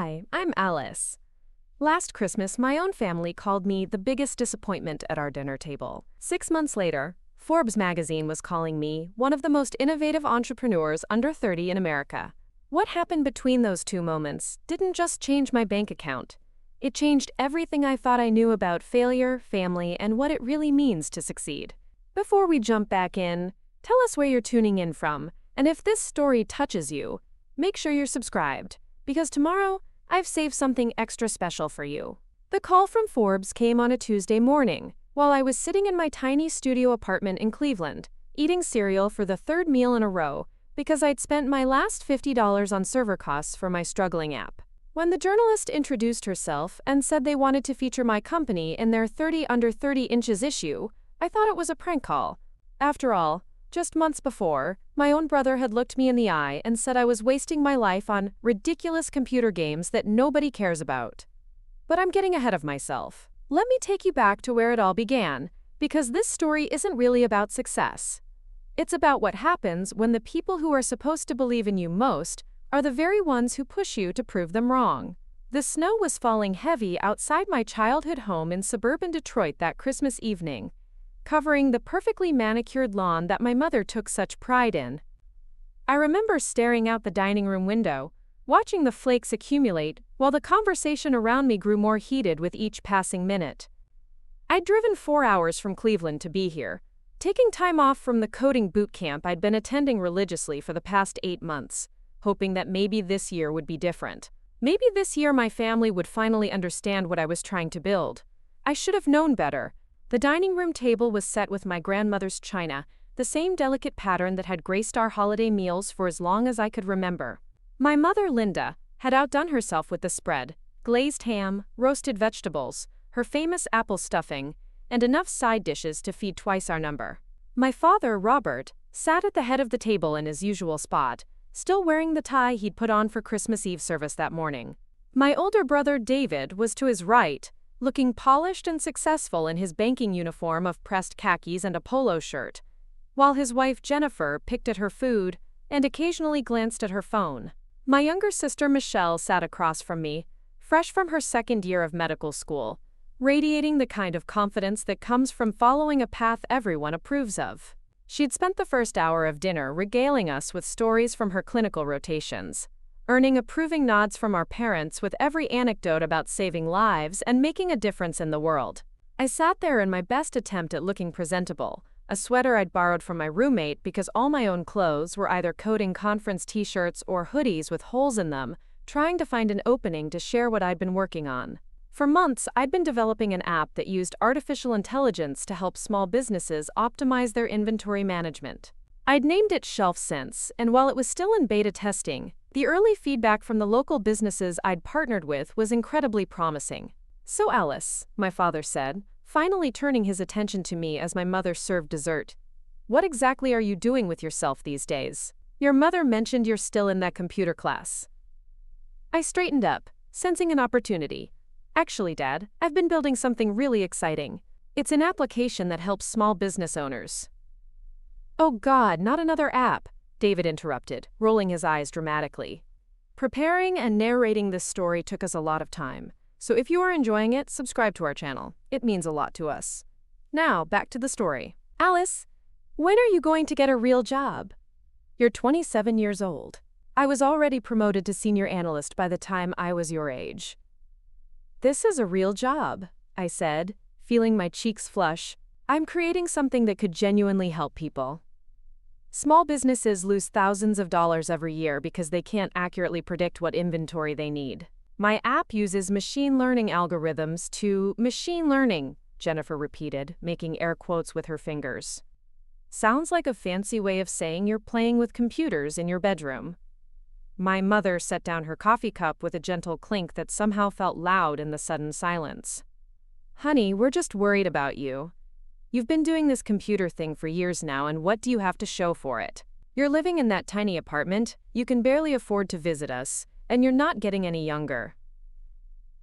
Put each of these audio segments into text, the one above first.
Hi, I'm Alice. Last Christmas, my own family called me the biggest disappointment at our dinner table. 6 months later, Forbes magazine was calling me one of the most innovative entrepreneurs under 30 in America. What happened between those two moments didn't just change my bank account. It changed everything I thought I knew about failure, family, and what it really means to succeed. Before we jump back in, tell us where you're tuning in from, and if this story touches you, make sure you're subscribed, because tomorrow, I've saved something extra special for you. The call from Forbes came on a Tuesday morning, while I was sitting in my tiny studio apartment in Cleveland, eating cereal for the third meal in a row because I'd spent my last $50 on server costs for my struggling app. When the journalist introduced herself and said they wanted to feature my company in their 30 under 30 inches issue, I thought it was a prank call. After all, just months before, my own brother had looked me in the eye and said I was wasting my life on ridiculous computer games that nobody cares about. But I'm getting ahead of myself. Let me take you back to where it all began, because this story isn't really about success. It's about what happens when the people who are supposed to believe in you most are the very ones who push you to prove them wrong. The snow was falling heavy outside my childhood home in suburban Detroit that Christmas evening, covering the perfectly manicured lawn that my mother took such pride in. I remember staring out the dining room window, watching the flakes accumulate while the conversation around me grew more heated with each passing minute. I'd driven 4 hours from Cleveland to be here, taking time off from the coding boot camp I'd been attending religiously for the past 8 months, hoping that maybe this year would be different. Maybe this year my family would finally understand what I was trying to build. I should have known better. The dining room table was set with my grandmother's china, the same delicate pattern that had graced our holiday meals for as long as I could remember. My mother, Linda, had outdone herself with the spread: glazed ham, roasted vegetables, her famous apple stuffing, and enough side dishes to feed twice our number. My father, Robert, sat at the head of the table in his usual spot, still wearing the tie he'd put on for Christmas Eve service that morning. My older brother, David, was to his right, looking polished and successful in his banking uniform of pressed khakis and a polo shirt, while his wife, Jennifer, picked at her food and occasionally glanced at her phone. My younger sister, Michelle, sat across from me, fresh from her second year of medical school, radiating the kind of confidence that comes from following a path everyone approves of. She'd spent the first hour of dinner regaling us with stories from her clinical rotations, earning approving nods from our parents with every anecdote about saving lives and making a difference in the world. I sat there in my best attempt at looking presentable, a sweater I'd borrowed from my roommate because all my own clothes were either coding conference t-shirts or hoodies with holes in them, trying to find an opening to share what I'd been working on. For months, I'd been developing an app that used artificial intelligence to help small businesses optimize their inventory management. I'd named it ShelfSense, and while it was still in beta testing, the early feedback from the local businesses I'd partnered with was incredibly promising. "So Alice," my father said, finally turning his attention to me as my mother served dessert, "what exactly are you doing with yourself these days? Your mother mentioned you're still in that computer class." I straightened up, sensing an opportunity. "Actually, Dad, I've been building something really exciting. It's an application that helps small business owners." "Oh God, not another app," David interrupted, rolling his eyes dramatically. Preparing and narrating this story took us a lot of time, so if you are enjoying it, subscribe to our channel. It means a lot to us. Now, back to the story. "Alice, when are you going to get a real job? You're 27 years old. I was already promoted to senior analyst by the time I was your age." "This is a real job," I said, feeling my cheeks flush. "I'm creating something that could genuinely help people." Small businesses lose thousands of dollars every year because they can't accurately predict what inventory they need. "My app uses machine learning algorithms to machine learning," Jennifer repeated, making air quotes with her fingers. "Sounds like a fancy way of saying you're playing with computers in your bedroom." My mother set down her coffee cup with a gentle clink that somehow felt loud in the sudden silence. "Honey, we're just worried about you. You've been doing this computer thing for years now, and what do you have to show for it? You're living in that tiny apartment, you can barely afford to visit us, and you're not getting any younger."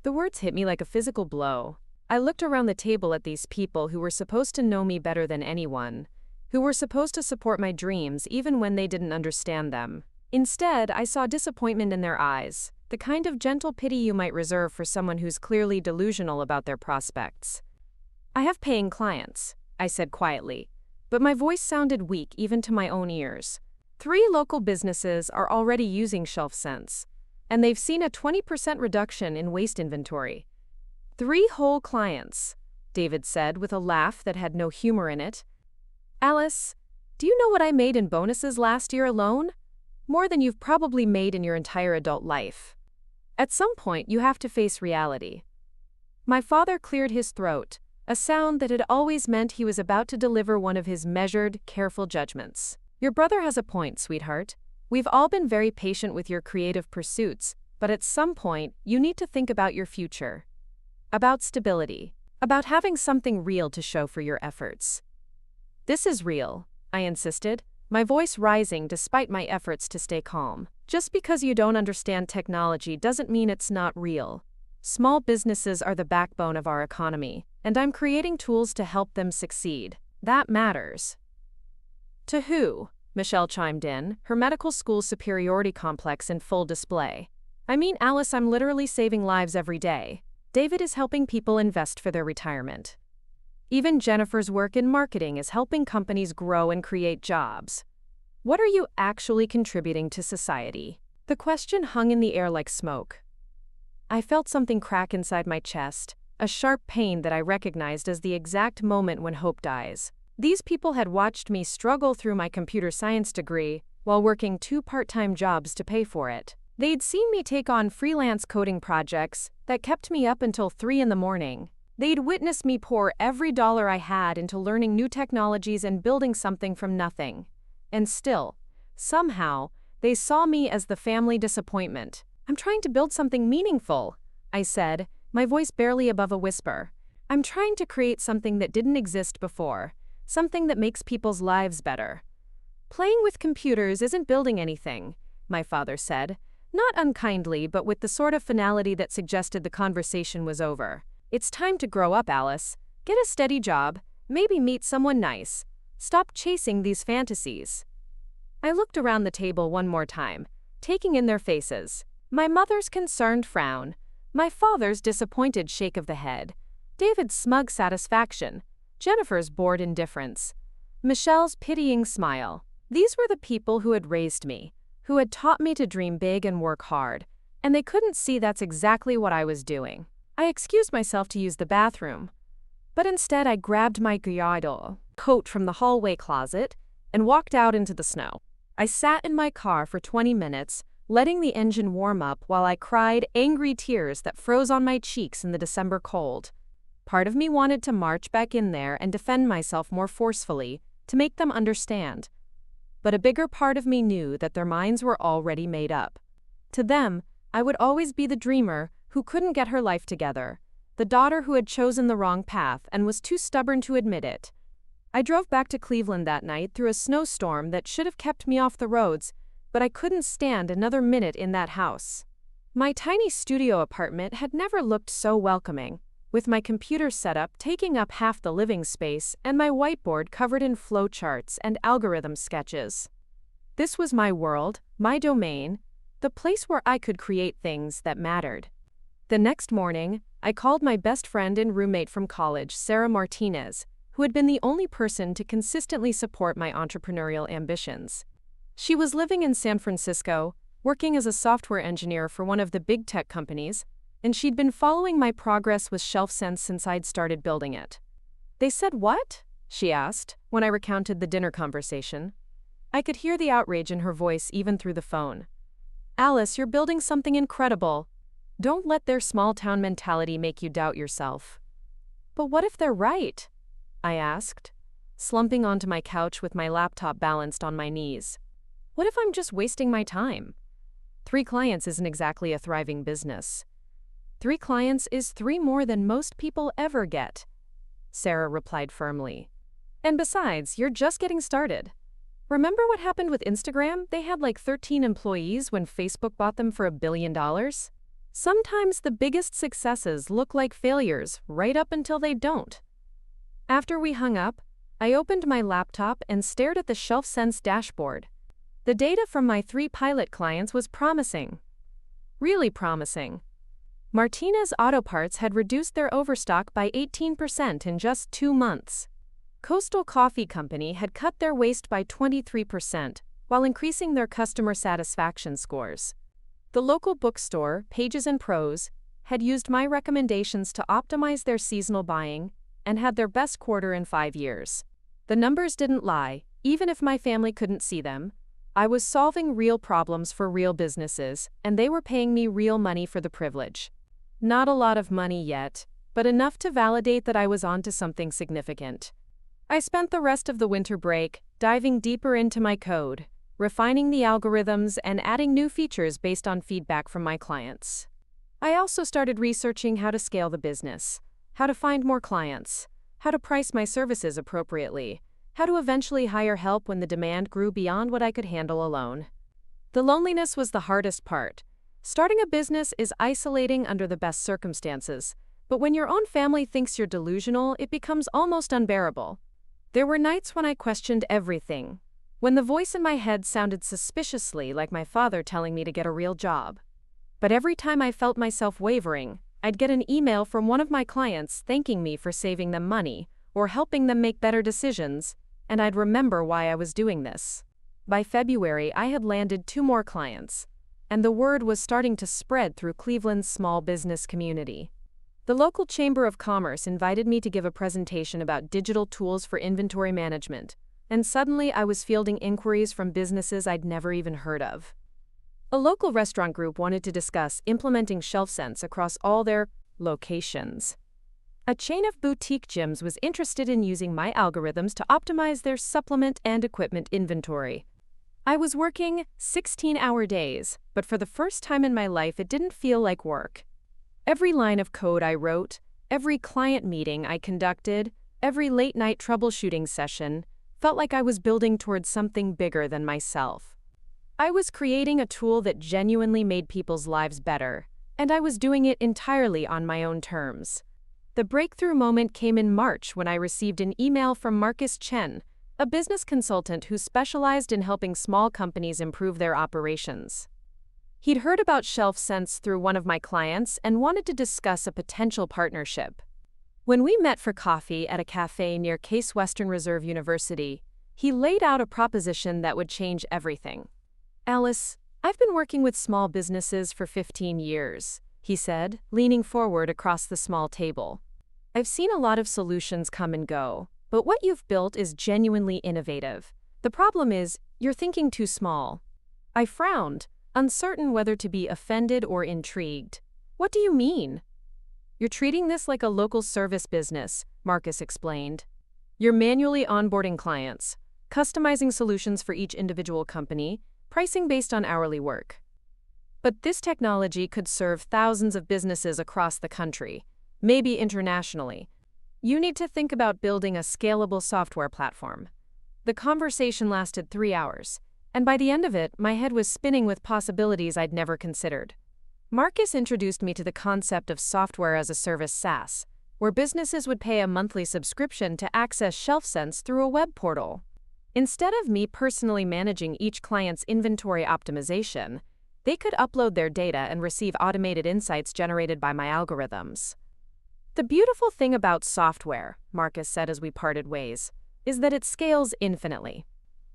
The words hit me like a physical blow. I looked around the table at these people who were supposed to know me better than anyone, who were supposed to support my dreams even when they didn't understand them. Instead, I saw disappointment in their eyes, the kind of gentle pity you might reserve for someone who's clearly delusional about their prospects. "I have paying clients," I said quietly, but my voice sounded weak even to my own ears. 3 local businesses are already using ShelfSense, and they've seen a 20% reduction in waste inventory. 3 whole clients, David said with a laugh that had no humor in it. "Alice, do you know what I made in bonuses last year alone? More than you've probably made in your entire adult life." At some point, you have to face reality. My father cleared his throat, a sound that had always meant he was about to deliver one of his measured, careful judgments. "Your brother has a point, sweetheart. We've all been very patient with your creative pursuits, but at some point, you need to think about your future. About stability. About having something real to show for your efforts." "This is real," I insisted, my voice rising despite my efforts to stay calm. "Just because you don't understand technology doesn't mean it's not real. Small businesses are the backbone of our economy, and I'm creating tools to help them succeed. That matters." "To who?" Michelle chimed in, her medical school superiority complex in full display. "I mean, Alice, I'm literally saving lives every day. David is helping people invest for their retirement. Even Jennifer's work in marketing is helping companies grow and create jobs. What are you actually contributing to society?" The question hung in the air like smoke. I felt something crack inside my chest, a sharp pain that I recognized as the exact moment when hope dies. These people had watched me struggle through my computer science degree while working 2 part-time jobs to pay for it. They'd seen me take on freelance coding projects that kept me up until 3 in the morning. They'd witnessed me pour every dollar I had into learning new technologies and building something from nothing. And still, somehow, they saw me as the family disappointment. "I'm trying to build something meaningful," I said, my voice barely above a whisper. "I'm trying to create something that didn't exist before. Something that makes people's lives better." "Playing with computers isn't building anything," my father said, not unkindly but with the sort of finality that suggested the conversation was over. "It's time to grow up, Alice. Get a steady job, maybe meet someone nice. Stop chasing these fantasies." I looked around the table one more time, taking in their faces. My mother's concerned frown, my father's disappointed shake of the head, David's smug satisfaction, Jennifer's bored indifference, Michelle's pitying smile. These were the people who had raised me, who had taught me to dream big and work hard, and they couldn't see that's exactly what I was doing. I excused myself to use the bathroom, but instead I grabbed my Guiado coat from the hallway closet and walked out into the snow. I sat in my car for 20 minutes, letting the engine warm up while I cried angry tears that froze on my cheeks in the December cold. Part of me wanted to march back in there and defend myself more forcefully, to make them understand. But a bigger part of me knew that their minds were already made up. To them, I would always be the dreamer who couldn't get her life together, the daughter who had chosen the wrong path and was too stubborn to admit it. I drove back to Cleveland that night through a snowstorm that should have kept me off the roads, but I couldn't stand another minute in that house. My tiny studio apartment had never looked so welcoming, with my computer setup taking up half the living space and my whiteboard covered in flowcharts and algorithm sketches. This was my world, my domain, the place where I could create things that mattered. The next morning, I called my best friend and roommate from college, Sarah Martinez, who had been the only person to consistently support my entrepreneurial ambitions. She was living in San Francisco, working as a software engineer for one of the big tech companies, and she'd been following my progress with ShelfSense since I'd started building it. "They said what?" she asked, when I recounted the dinner conversation. I could hear the outrage in her voice even through the phone. "Alice, you're building something incredible. Don't let their small-town mentality make you doubt yourself." "But what if they're right?" I asked, slumping onto my couch with my laptop balanced on my knees. "What if I'm just wasting my time? 3 clients isn't exactly a thriving business. 3 clients is 3 more than most people ever get," Sarah replied firmly. "And besides, you're just getting started. Remember what happened with Instagram? They had like 13 employees when Facebook bought them for $1 billion. Sometimes the biggest successes look like failures right up until they don't." After we hung up, I opened my laptop and stared at the ShelfSense dashboard. The data from my 3 pilot clients was promising. Really promising. Martinez Auto Parts had reduced their overstock by 18% in just 2 months. Coastal Coffee Company had cut their waste by 23%, while increasing their customer satisfaction scores. The local bookstore, Pages and Prose, had used my recommendations to optimize their seasonal buying and had their best quarter in 5 years. The numbers didn't lie, even if my family couldn't see them. I was solving real problems for real businesses, and they were paying me real money for the privilege. Not a lot of money yet, but enough to validate that I was onto something significant. I spent the rest of the winter break diving deeper into my code, refining the algorithms, and adding new features based on feedback from my clients. I also started researching how to scale the business, how to find more clients, how to price my services appropriately, how to eventually hire help when the demand grew beyond what I could handle alone. The loneliness was the hardest part. Starting a business is isolating under the best circumstances, but when your own family thinks you're delusional, it becomes almost unbearable. There were nights when I questioned everything, when the voice in my head sounded suspiciously like my father telling me to get a real job. But every time I felt myself wavering, I'd get an email from one of my clients thanking me for saving them money or helping them make better decisions, and I'd remember why I was doing this. By February, I had landed 2 more clients, and the word was starting to spread through Cleveland's small business community. The local Chamber of Commerce invited me to give a presentation about digital tools for inventory management, and suddenly I was fielding inquiries from businesses I'd never even heard of. A local restaurant group wanted to discuss implementing ShelfSense across all their locations. A chain of boutique gyms was interested in using my algorithms to optimize their supplement and equipment inventory. I was working 16-hour days, but for the first time in my life it didn't feel like work. Every line of code I wrote, every client meeting I conducted, every late-night troubleshooting session felt like I was building towards something bigger than myself. I was creating a tool that genuinely made people's lives better, and I was doing it entirely on my own terms. The breakthrough moment came in March when I received an email from Marcus Chen, a business consultant who specialized in helping small companies improve their operations. He'd heard about ShelfSense through one of my clients and wanted to discuss a potential partnership. When we met for coffee at a cafe near Case Western Reserve University, he laid out a proposition that would change everything. "Alice, I've been working with small businesses for 15 years, he said, leaning forward across the small table. I've seen a lot of solutions come and go, but what you've built is genuinely innovative. The problem is, you're thinking too small." I frowned, uncertain whether to be offended or intrigued. "What do you mean?" "You're treating this like a local service business," Marcus explained. "You're manually onboarding clients, customizing solutions for each individual company, pricing based on hourly work. But this technology could serve thousands of businesses across the country, maybe internationally. You need to think about building a scalable software platform." The conversation lasted 3 hours, and by the end of it, my head was spinning with possibilities I'd never considered. Marcus introduced me to the concept of software as a service SaaS, where businesses would pay a monthly subscription to access ShelfSense through a web portal. Instead of me personally managing each client's inventory optimization, they could upload their data and receive automated insights generated by my algorithms. "The beautiful thing about software," Marcus said as we parted ways, "is that it scales infinitely.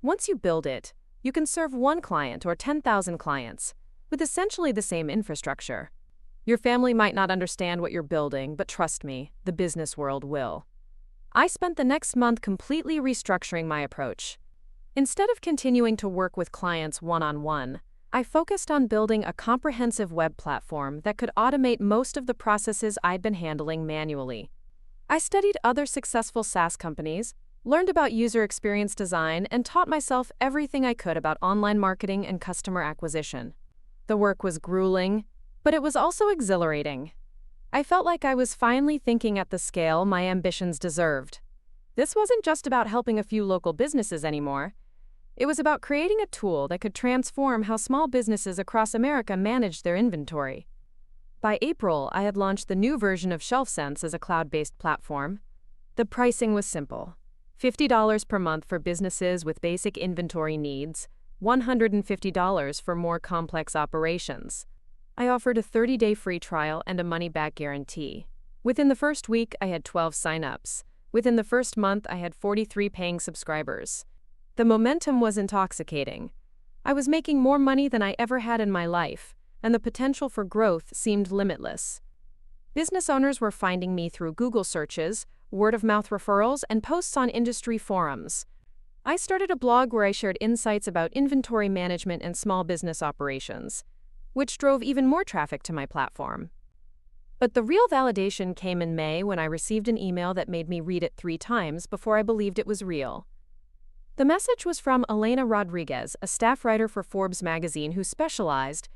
Once you build it, you can serve 1 client or 10,000 clients, with essentially the same infrastructure. Your family might not understand what you're building, but trust me, the business world will." I spent the next month completely restructuring my approach. Instead of continuing to work with clients one-on-one, I focused on building a comprehensive web platform that could automate most of the processes I'd been handling manually. I studied other successful SaaS companies, learned about user experience design, and taught myself everything I could about online marketing and customer acquisition. The work was grueling, but it was also exhilarating. I felt like I was finally thinking at the scale my ambitions deserved. This wasn't just about helping a few local businesses anymore. It was about creating a tool that could transform how small businesses across America managed their inventory. By April, I had launched the new version of ShelfSense as a cloud-based platform. The pricing was simple: $50 per month for businesses with basic inventory needs, $150 for more complex operations. I offered a 30-day free trial and a money-back guarantee. Within the first week, I had 12 sign-ups. Within the first month, I had 43 paying subscribers. The momentum was intoxicating. I was making more money than I ever had in my life, and the potential for growth seemed limitless. Business owners were finding me through Google searches, word-of-mouth referrals, and posts on industry forums. I started a blog where I shared insights about inventory management and small business operations, which drove even more traffic to my platform. But the real validation came in May when I received an email that made me read it 3 times before I believed it was real. The message was from Elena Rodriguez, a staff writer for Forbes magazine who specialized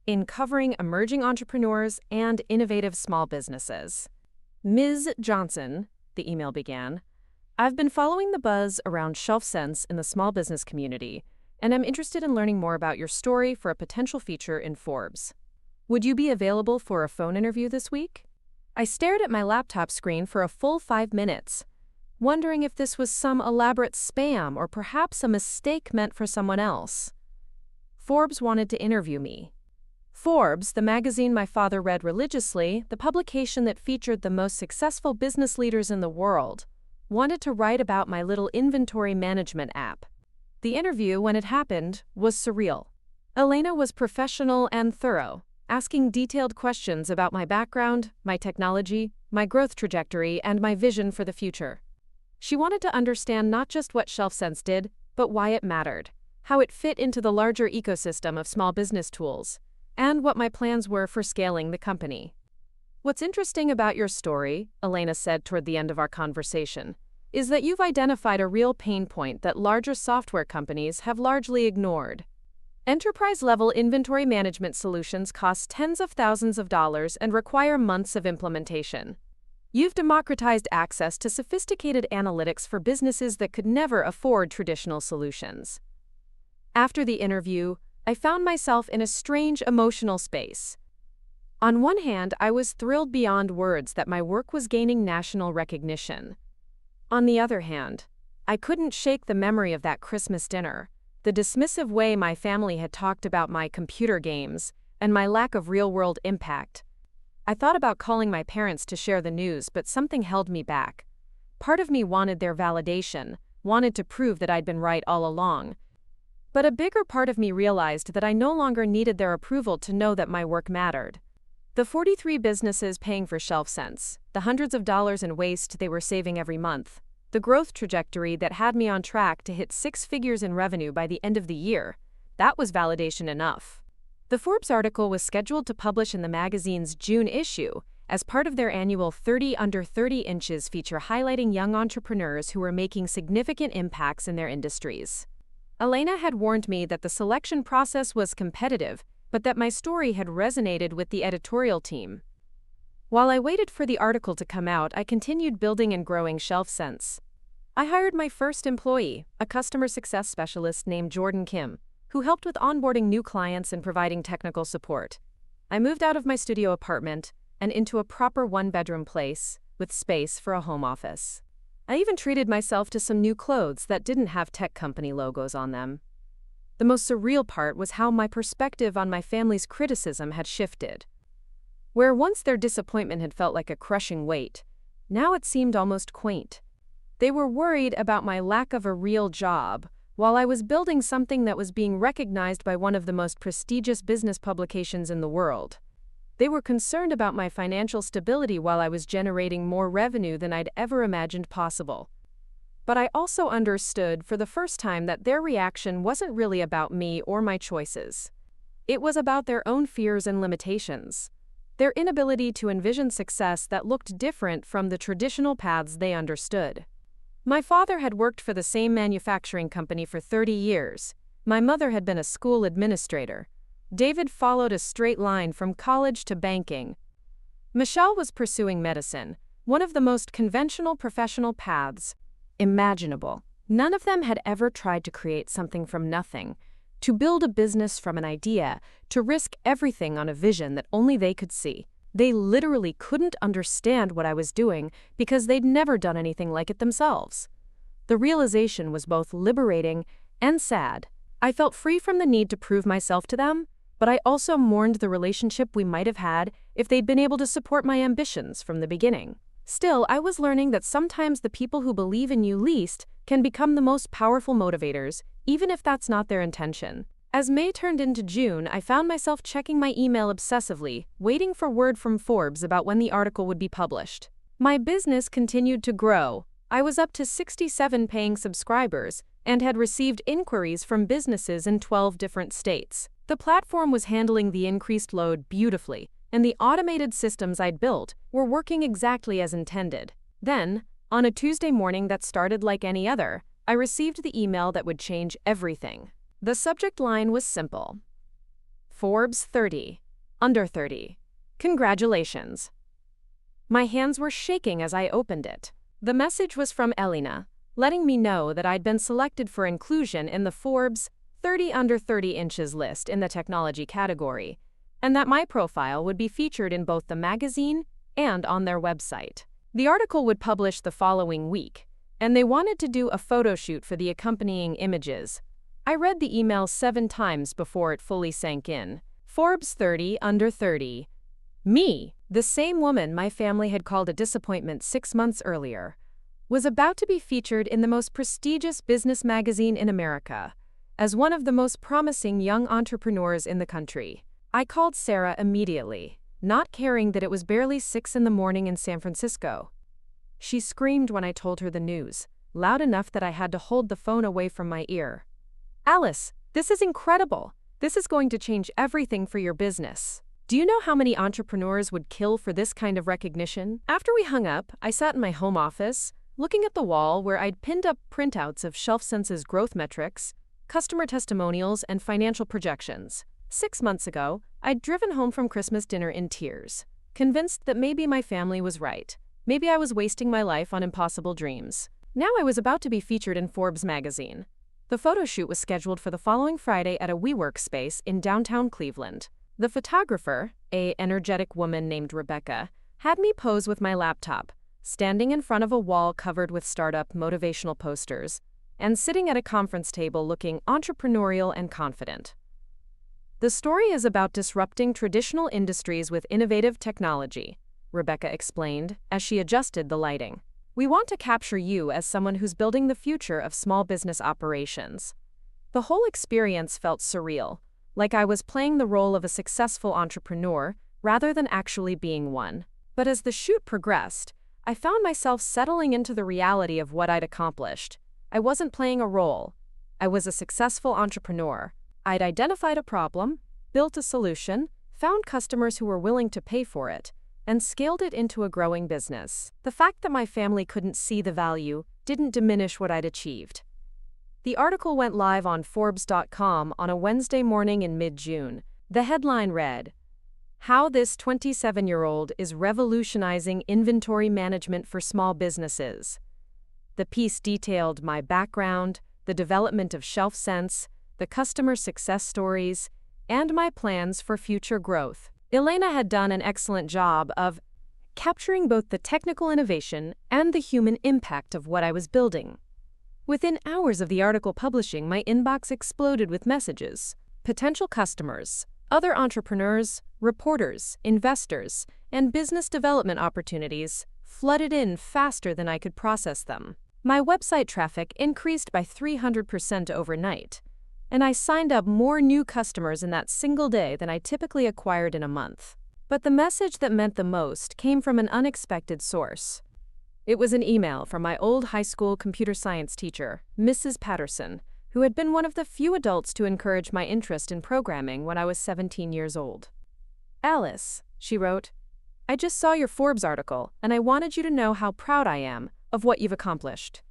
in covering emerging entrepreneurs and innovative small businesses. Ms. Johnson, the email began, I've been following the buzz around shelf sense in the small business community, and I'm interested in learning more about your story for a potential feature in Forbes. Would you be available for a phone interview this week? I stared at my laptop screen for a full 5 minutes, wondering if this was some elaborate spam or perhaps a mistake meant for someone else. Forbes wanted to interview me. Forbes, the magazine my father read religiously, the publication that featured the most successful business leaders in the world, wanted to write about my little inventory management app. The interview, when it happened, was surreal. Elena was professional and thorough, asking detailed questions about my background, my technology, my growth trajectory, and my vision for the future. She wanted to understand not just what ShelfSense did, but why it mattered, how it fit into the larger ecosystem of small business tools, and what my plans were for scaling the company. What's interesting about your story, Elena said toward the end of our conversation, is that you've identified a real pain point that larger software companies have largely ignored. Enterprise-level inventory management solutions cost tens of thousands of dollars and require months of implementation. You've democratized access to sophisticated analytics for businesses that could never afford traditional solutions. After the interview, I found myself in a strange emotional space. On one hand, I was thrilled beyond words that my work was gaining national recognition. On the other hand, I couldn't shake the memory of that Christmas dinner, the dismissive way my family had talked about my computer games, and my lack of real-world impact. I thought about calling my parents to share the news, but something held me back. Part of me wanted their validation, wanted to prove that I'd been right all along. But a bigger part of me realized that I no longer needed their approval to know that my work mattered. The 43 businesses paying for ShelfSense, the hundreds of dollars in waste they were saving every month, the growth trajectory that had me on track to hit 6 figures in revenue by the end of the year, that was validation enough. The Forbes article was scheduled to publish in the magazine's June issue as part of their annual 30 Under 30 Inches feature highlighting young entrepreneurs who were making significant impacts in their industries. Elena had warned me that the selection process was competitive, but that my story had resonated with the editorial team. While I waited for the article to come out, I continued building and growing ShelfSense. I hired my first employee, a customer success specialist named Jordan Kim, who helped with onboarding new clients and providing technical support. I moved out of my studio apartment and into a proper 1-bedroom place with space for a home office. I even treated myself to some new clothes that didn't have tech company logos on them. The most surreal part was how my perspective on my family's criticism had shifted. Where once their disappointment had felt like a crushing weight, now it seemed almost quaint. They were worried about my lack of a real job, while I was building something that was being recognized by one of the most prestigious business publications in the world. They were concerned about my financial stability while I was generating more revenue than I'd ever imagined possible. But I also understood for the first time that their reaction wasn't really about me or my choices. It was about their own fears and limitations, their inability to envision success that looked different from the traditional paths they understood. My father had worked for the same manufacturing company for 30 years. My mother had been a school administrator. David followed a straight line from college to banking. Michelle was pursuing medicine, one of the most conventional professional paths imaginable. None of them had ever tried to create something from nothing, to build a business from an idea, to risk everything on a vision that only they could see. They literally couldn't understand what I was doing because they'd never done anything like it themselves. The realization was both liberating and sad. I felt free from the need to prove myself to them, but I also mourned the relationship we might have had if they'd been able to support my ambitions from the beginning. Still, I was learning that sometimes the people who believe in you least can become the most powerful motivators, even if that's not their intention. As May turned into June, I found myself checking my email obsessively, waiting for word from Forbes about when the article would be published. My business continued to grow. I was up to 67 paying subscribers and had received inquiries from businesses in 12 different states. The platform was handling the increased load beautifully, and the automated systems I'd built were working exactly as intended. Then, on a Tuesday morning that started like any other, I received the email that would change everything. The subject line was simple. Forbes 30, under 30. Congratulations. My hands were shaking as I opened it. The message was from Elena, letting me know that I'd been selected for inclusion in the Forbes 30 under 30 inches list in the technology category, and that my profile would be featured in both the magazine and on their website. The article would publish the following week, and they wanted to do a photo shoot for the accompanying images. I read the email 7 times before it fully sank in. Forbes 30 under 30. Me, the same woman my family had called a disappointment 6 months earlier, was about to be featured in the most prestigious business magazine in America, as one of the most promising young entrepreneurs in the country. I called Sarah immediately, not caring that it was barely 6 in the morning in San Francisco. She screamed when I told her the news, loud enough that I had to hold the phone away from my ear. "Alice, this is incredible. This is going to change everything for your business. Do you know how many entrepreneurs would kill for this kind of recognition?" After we hung up, I sat in my home office, looking at the wall where I'd pinned up printouts of ShelfSense's growth metrics, customer testimonials, and financial projections. 6 months ago, I'd driven home from Christmas dinner in tears, convinced that maybe my family was right. Maybe I was wasting my life on impossible dreams. Now I was about to be featured in Forbes magazine. The photo shoot was scheduled for the following Friday at a WeWork space in downtown Cleveland. The photographer, an energetic woman named Rebecca, had me pose with my laptop, standing in front of a wall covered with startup motivational posters, and sitting at a conference table looking entrepreneurial and confident. "The story is about disrupting traditional industries with innovative technology," Rebecca explained as she adjusted the lighting. "We want to capture you as someone who's building the future of small business operations." The whole experience felt surreal, like I was playing the role of a successful entrepreneur rather than actually being one. But as the shoot progressed, I found myself settling into the reality of what I'd accomplished. I wasn't playing a role. I was a successful entrepreneur. I'd identified a problem, built a solution, found customers who were willing to pay for it, and scaled it into a growing business. The fact that my family couldn't see the value didn't diminish what I'd achieved. The article went live on Forbes.com on a Wednesday morning in mid-June. The headline read, "How this 27-year-old is revolutionizing inventory management for small businesses." The piece detailed my background, the development of ShelfSense, the customer success stories, and my plans for future growth. Elena had done an excellent job of capturing both the technical innovation and the human impact of what I was building. Within hours of the article publishing, my inbox exploded with messages. Potential customers, other entrepreneurs, reporters, investors, and business development opportunities flooded in faster than I could process them. My website traffic increased by 300% overnight, and I signed up more new customers in that single day than I typically acquired in a month. But the message that meant the most came from an unexpected source. It was an email from my old high school computer science teacher, Mrs. Patterson, who had been one of the few adults to encourage my interest in programming when I was 17 years old. "Alice," she wrote, "I just saw your Forbes article, and I wanted you to know how proud I am of what you've accomplished.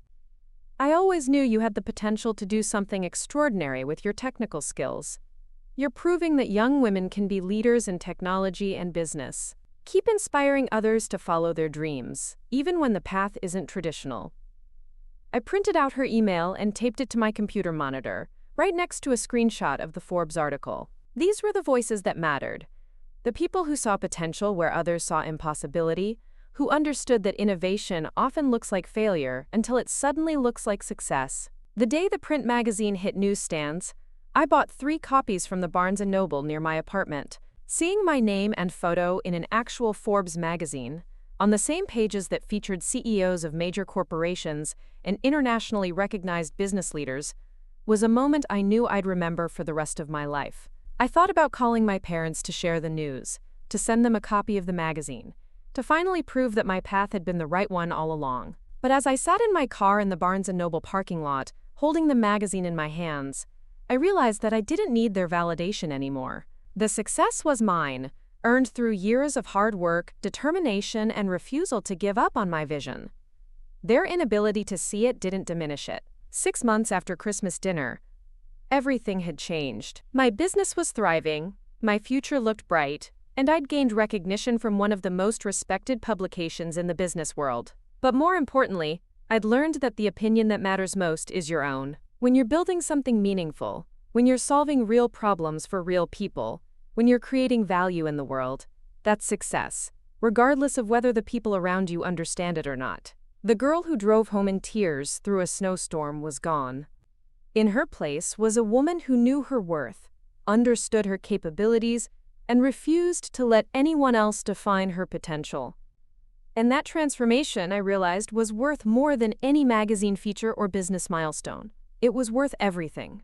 I always knew you had the potential to do something extraordinary with your technical skills. You're proving that young women can be leaders in technology and business. Keep inspiring others to follow their dreams, even when the path isn't traditional." I printed out her email and taped it to my computer monitor, right next to a screenshot of the Forbes article. These were the voices that mattered. The people who saw potential where others saw impossibility, who understood that innovation often looks like failure until it suddenly looks like success. The day the print magazine hit newsstands, I bought 3 copies from the Barnes& Noble near my apartment. Seeing my name and photo in an actual Forbes magazine, on the same pages that featured CEOs of major corporations and internationally recognized business leaders, was a moment I knew I'd remember for the rest of my life. I thought about calling my parents to share the news, to send them a copy of the magazine, to finally prove that my path had been the right one all along. But as I sat in my car in the Barnes & Noble parking lot, holding the magazine in my hands, I realized that I didn't need their validation anymore. The success was mine, earned through years of hard work, determination, and refusal to give up on my vision. Their inability to see it didn't diminish it. 6 months after Christmas dinner, everything had changed. My business was thriving, my future looked bright, and I'd gained recognition from one of the most respected publications in the business world. But more importantly, I'd learned that the opinion that matters most is your own. When you're building something meaningful, when you're solving real problems for real people, when you're creating value in the world, that's success, regardless of whether the people around you understand it or not. The girl who drove home in tears through a snowstorm was gone. In her place was a woman who knew her worth, understood her capabilities, and refused to let anyone else define her potential. And that transformation, I realized, was worth more than any magazine feature or business milestone. It was worth everything.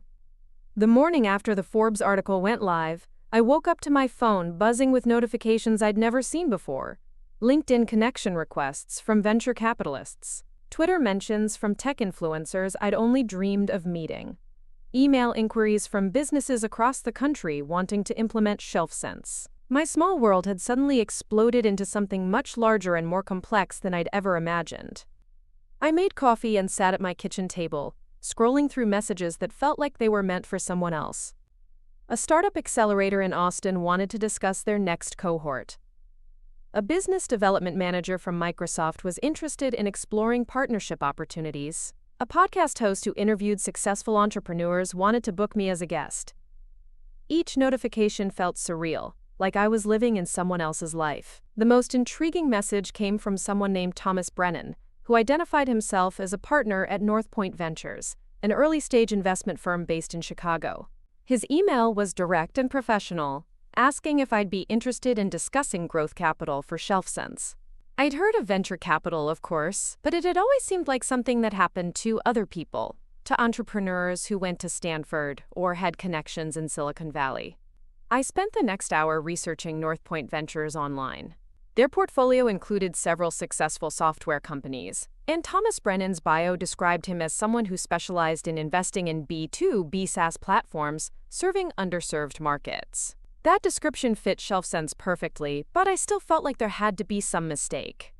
The morning after the Forbes article went live, I woke up to my phone buzzing with notifications I'd never seen before. LinkedIn connection requests from venture capitalists. Twitter mentions from tech influencers I'd only dreamed of meeting. Email inquiries from businesses across the country wanting to implement ShelfSense. My small world had suddenly exploded into something much larger and more complex than I'd ever imagined. I made coffee and sat at my kitchen table, scrolling through messages that felt like they were meant for someone else. A startup accelerator in Austin wanted to discuss their next cohort. A business development manager from Microsoft was interested in exploring partnership opportunities. A podcast host who interviewed successful entrepreneurs wanted to book me as a guest. Each notification felt surreal, like I was living in someone else's life. The most intriguing message came from someone named Thomas Brennan, who identified himself as a partner at North Point Ventures, an early-stage investment firm based in Chicago. His email was direct and professional, asking if I'd be interested in discussing growth capital for ShelfSense. I'd heard of venture capital, of course, but it had always seemed like something that happened to other people, to entrepreneurs who went to Stanford or had connections in Silicon Valley. I spent the next hour researching North Point Ventures online. Their portfolio included several successful software companies, and Thomas Brennan's bio described him as someone who specialized in investing in B2B SaaS platforms serving underserved markets. That description fit ShelfSense perfectly, but I still felt like there had to be some mistake.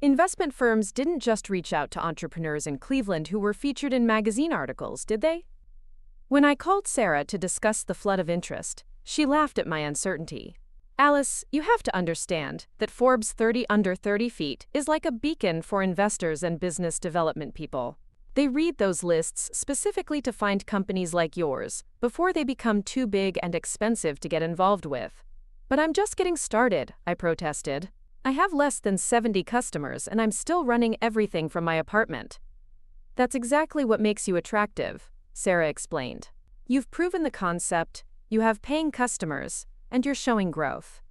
Investment firms didn't just reach out to entrepreneurs in Cleveland who were featured in magazine articles, did they? When I called Sarah to discuss the flood of interest, she laughed at my uncertainty. Alice, you have to understand that Forbes 30 under 30 feet is like a beacon for investors and business development people. They read those lists specifically to find companies like yours before they become too big and expensive to get involved with. But I'm just getting started, I protested. I have less than 70 customers and I'm still running everything from my apartment. That's exactly what makes you attractive, Sarah explained. You've proven the concept, you have paying customers, and you're showing growth.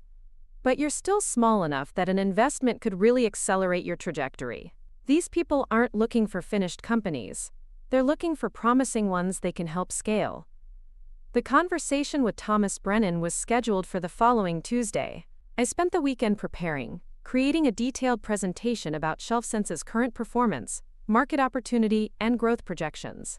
But you're still small enough that an investment could really accelerate your trajectory. These people aren't looking for finished companies. They're looking for promising ones they can help scale. The conversation with Thomas Brennan was scheduled for the following Tuesday. I spent the weekend preparing, creating a detailed presentation about ShelfSense's current performance, market opportunity, and growth projections.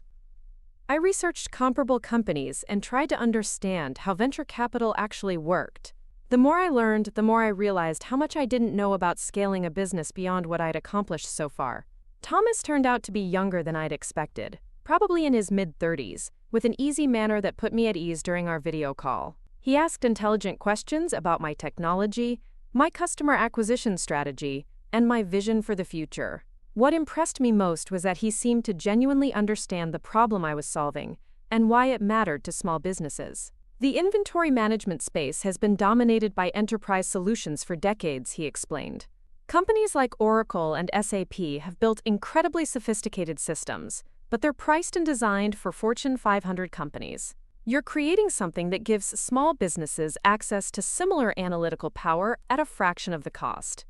I researched comparable companies and tried to understand how venture capital actually worked. The more I learned, the more I realized how much I didn't know about scaling a business beyond what I'd accomplished so far. Thomas turned out to be younger than I'd expected, probably in his mid-30s, with an easy manner that put me at ease during our video call. He asked intelligent questions about my technology, my customer acquisition strategy, and my vision for the future. What impressed me most was that he seemed to genuinely understand the problem I was solving and why it mattered to small businesses. The inventory management space has been dominated by enterprise solutions for decades, he explained. Companies like Oracle and SAP have built incredibly sophisticated systems, but they're priced and designed for Fortune 500 companies. You're creating something that gives small businesses access to similar analytical power at a fraction of the cost.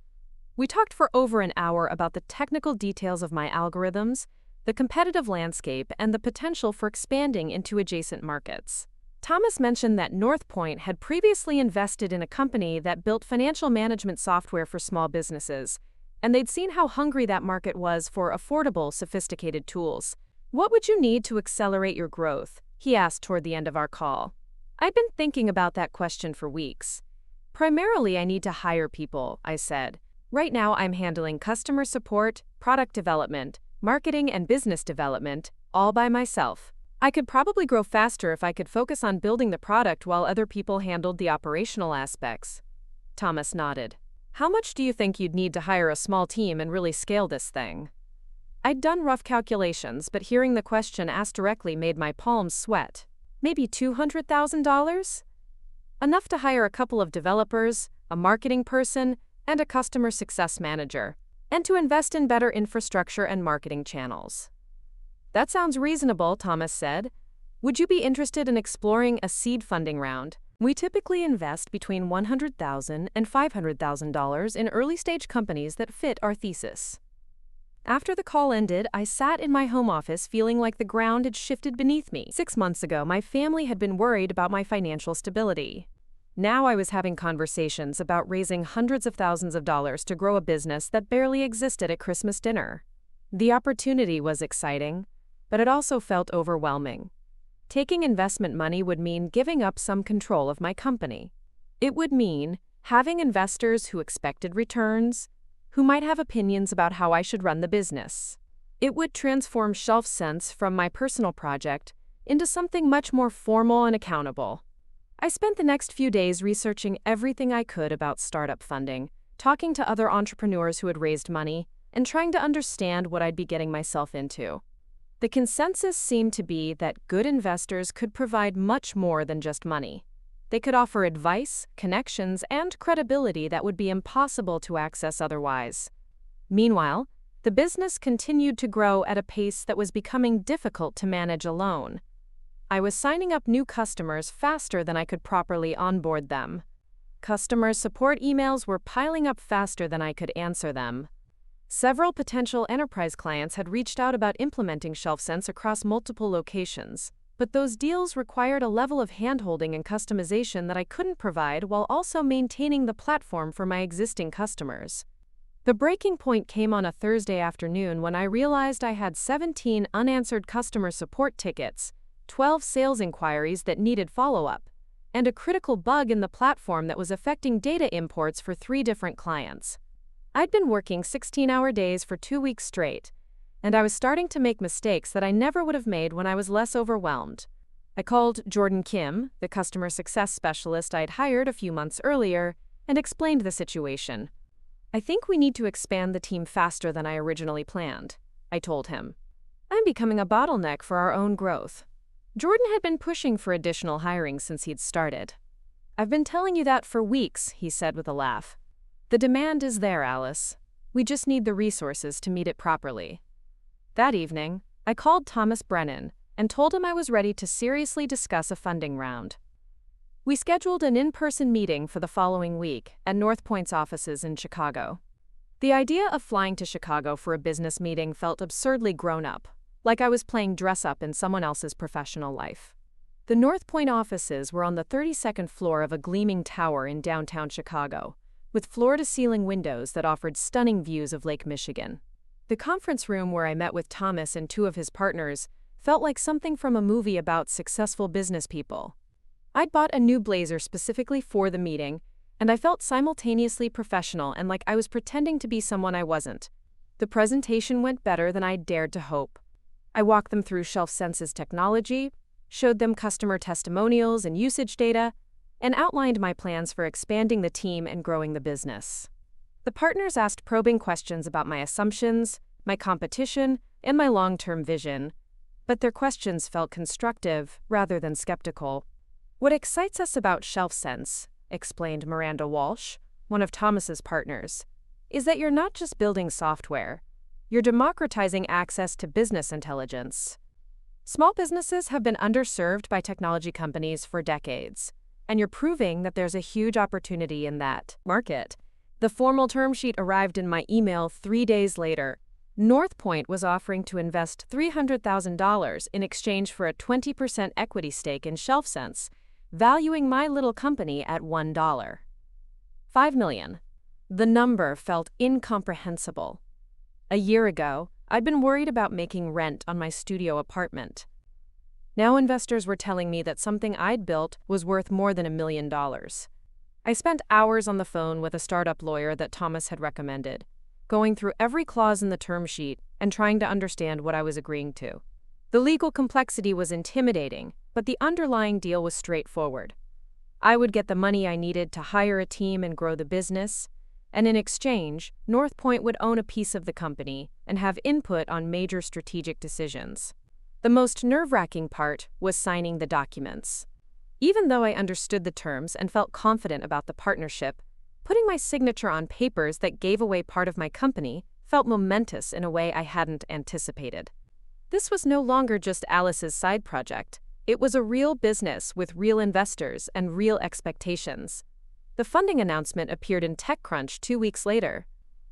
We talked for over an hour about the technical details of my algorithms, the competitive landscape, and the potential for expanding into adjacent markets. Thomas mentioned that Northpoint had previously invested in a company that built financial management software for small businesses, and they'd seen how hungry that market was for affordable, sophisticated tools. "What would you need to accelerate your growth?" he asked toward the end of our call. "I'd been thinking about that question for weeks. Primarily, I need to hire people," I said. "Right now, I'm handling customer support, product development, marketing, and business development, all by myself. I could probably grow faster if I could focus on building the product while other people handled the operational aspects." Thomas nodded. "How much do you think you'd need to hire a small team and really scale this thing?" I'd done rough calculations, but hearing the question asked directly made my palms sweat. "Maybe $200,000? Enough to hire a couple of developers, a marketing person, and a customer success manager, and to invest in better infrastructure and marketing channels." "That sounds reasonable," Thomas said. "Would you be interested in exploring a seed funding round? We typically invest between $100,000 and $500,000 in early-stage companies that fit our thesis." After the call ended, I sat in my home office feeling like the ground had shifted beneath me. 6 months ago, my family had been worried about my financial stability. Now I was having conversations about raising hundreds of thousands of dollars to grow a business that barely existed at Christmas dinner. The opportunity was exciting, but it also felt overwhelming. Taking investment money would mean giving up some control of my company. It would mean having investors who expected returns, who might have opinions about how I should run the business. It would transform ShelfSense from my personal project into something much more formal and accountable. I spent the next few days researching everything I could about startup funding, talking to other entrepreneurs who had raised money, and trying to understand what I'd be getting myself into. The consensus seemed to be that good investors could provide much more than just money. They could offer advice, connections, and credibility that would be impossible to access otherwise. Meanwhile, the business continued to grow at a pace that was becoming difficult to manage alone. I was signing up new customers faster than I could properly onboard them. Customer support emails were piling up faster than I could answer them. Several potential enterprise clients had reached out about implementing ShelfSense across multiple locations, but those deals required a level of handholding and customization that I couldn't provide while also maintaining the platform for my existing customers. The breaking point came on a Thursday afternoon when I realized I had 17 unanswered customer support tickets, 12 sales inquiries that needed follow-up, and a critical bug in the platform that was affecting data imports for 3 different clients. I'd been working 16-hour days for 2 weeks straight, and I was starting to make mistakes that I never would have made when I was less overwhelmed. I called Jordan Kim, the customer success specialist I'd hired a few months earlier, and explained the situation. "I think we need to expand the team faster than I originally planned," I told him. "I'm becoming a bottleneck for our own growth." Jordan had been pushing for additional hiring since he'd started. "I've been telling you that for weeks," he said with a laugh. "The demand is there, Alice. We just need the resources to meet it properly." That evening, I called Thomas Brennan and told him I was ready to seriously discuss a funding round. We scheduled an in-person meeting for the following week at Northpoint's offices in Chicago. The idea of flying to Chicago for a business meeting felt absurdly grown-up, like I was playing dress-up in someone else's professional life. The Northpoint offices were on the 32nd floor of a gleaming tower in downtown Chicago, with floor-to-ceiling windows that offered stunning views of Lake Michigan. The conference room where I met with Thomas and 2 of his partners felt like something from a movie about successful business people. I'd bought a new blazer specifically for the meeting, and I felt simultaneously professional and like I was pretending to be someone I wasn't. The presentation went better than I'd dared to hope. I walked them through ShelfSense's technology, showed them customer testimonials and usage data, and outlined my plans for expanding the team and growing the business. The partners asked probing questions about my assumptions, my competition, and my long-term vision, but their questions felt constructive rather than skeptical. "What excites us about ShelfSense," explained Miranda Walsh, one of Thomas's partners, "is that you're not just building software, you're democratizing access to business intelligence. Small businesses have been underserved by technology companies for decades, and you're proving that there's a huge opportunity in that market. The formal term sheet arrived in my email 3 days later. NorthPoint was offering to invest $300,000 in exchange for a 20% equity stake in ShelfSense, valuing my little company at $1. $5 million. The number felt incomprehensible. A year ago, I'd been worried about making rent on my studio apartment. Now investors were telling me that something I'd built was worth more than $1 million. I spent hours on the phone with a startup lawyer that Thomas had recommended, going through every clause in the term sheet and trying to understand what I was agreeing to. The legal complexity was intimidating, but the underlying deal was straightforward. I would get the money I needed to hire a team and grow the business, and in exchange, NorthPoint would own a piece of the company and have input on major strategic decisions. The most nerve-wracking part was signing the documents. Even though I understood the terms and felt confident about the partnership, putting my signature on papers that gave away part of my company felt momentous in a way I hadn't anticipated. This was no longer just Alice's side project. It was a real business with real investors and real expectations. The funding announcement appeared in TechCrunch 2 weeks later.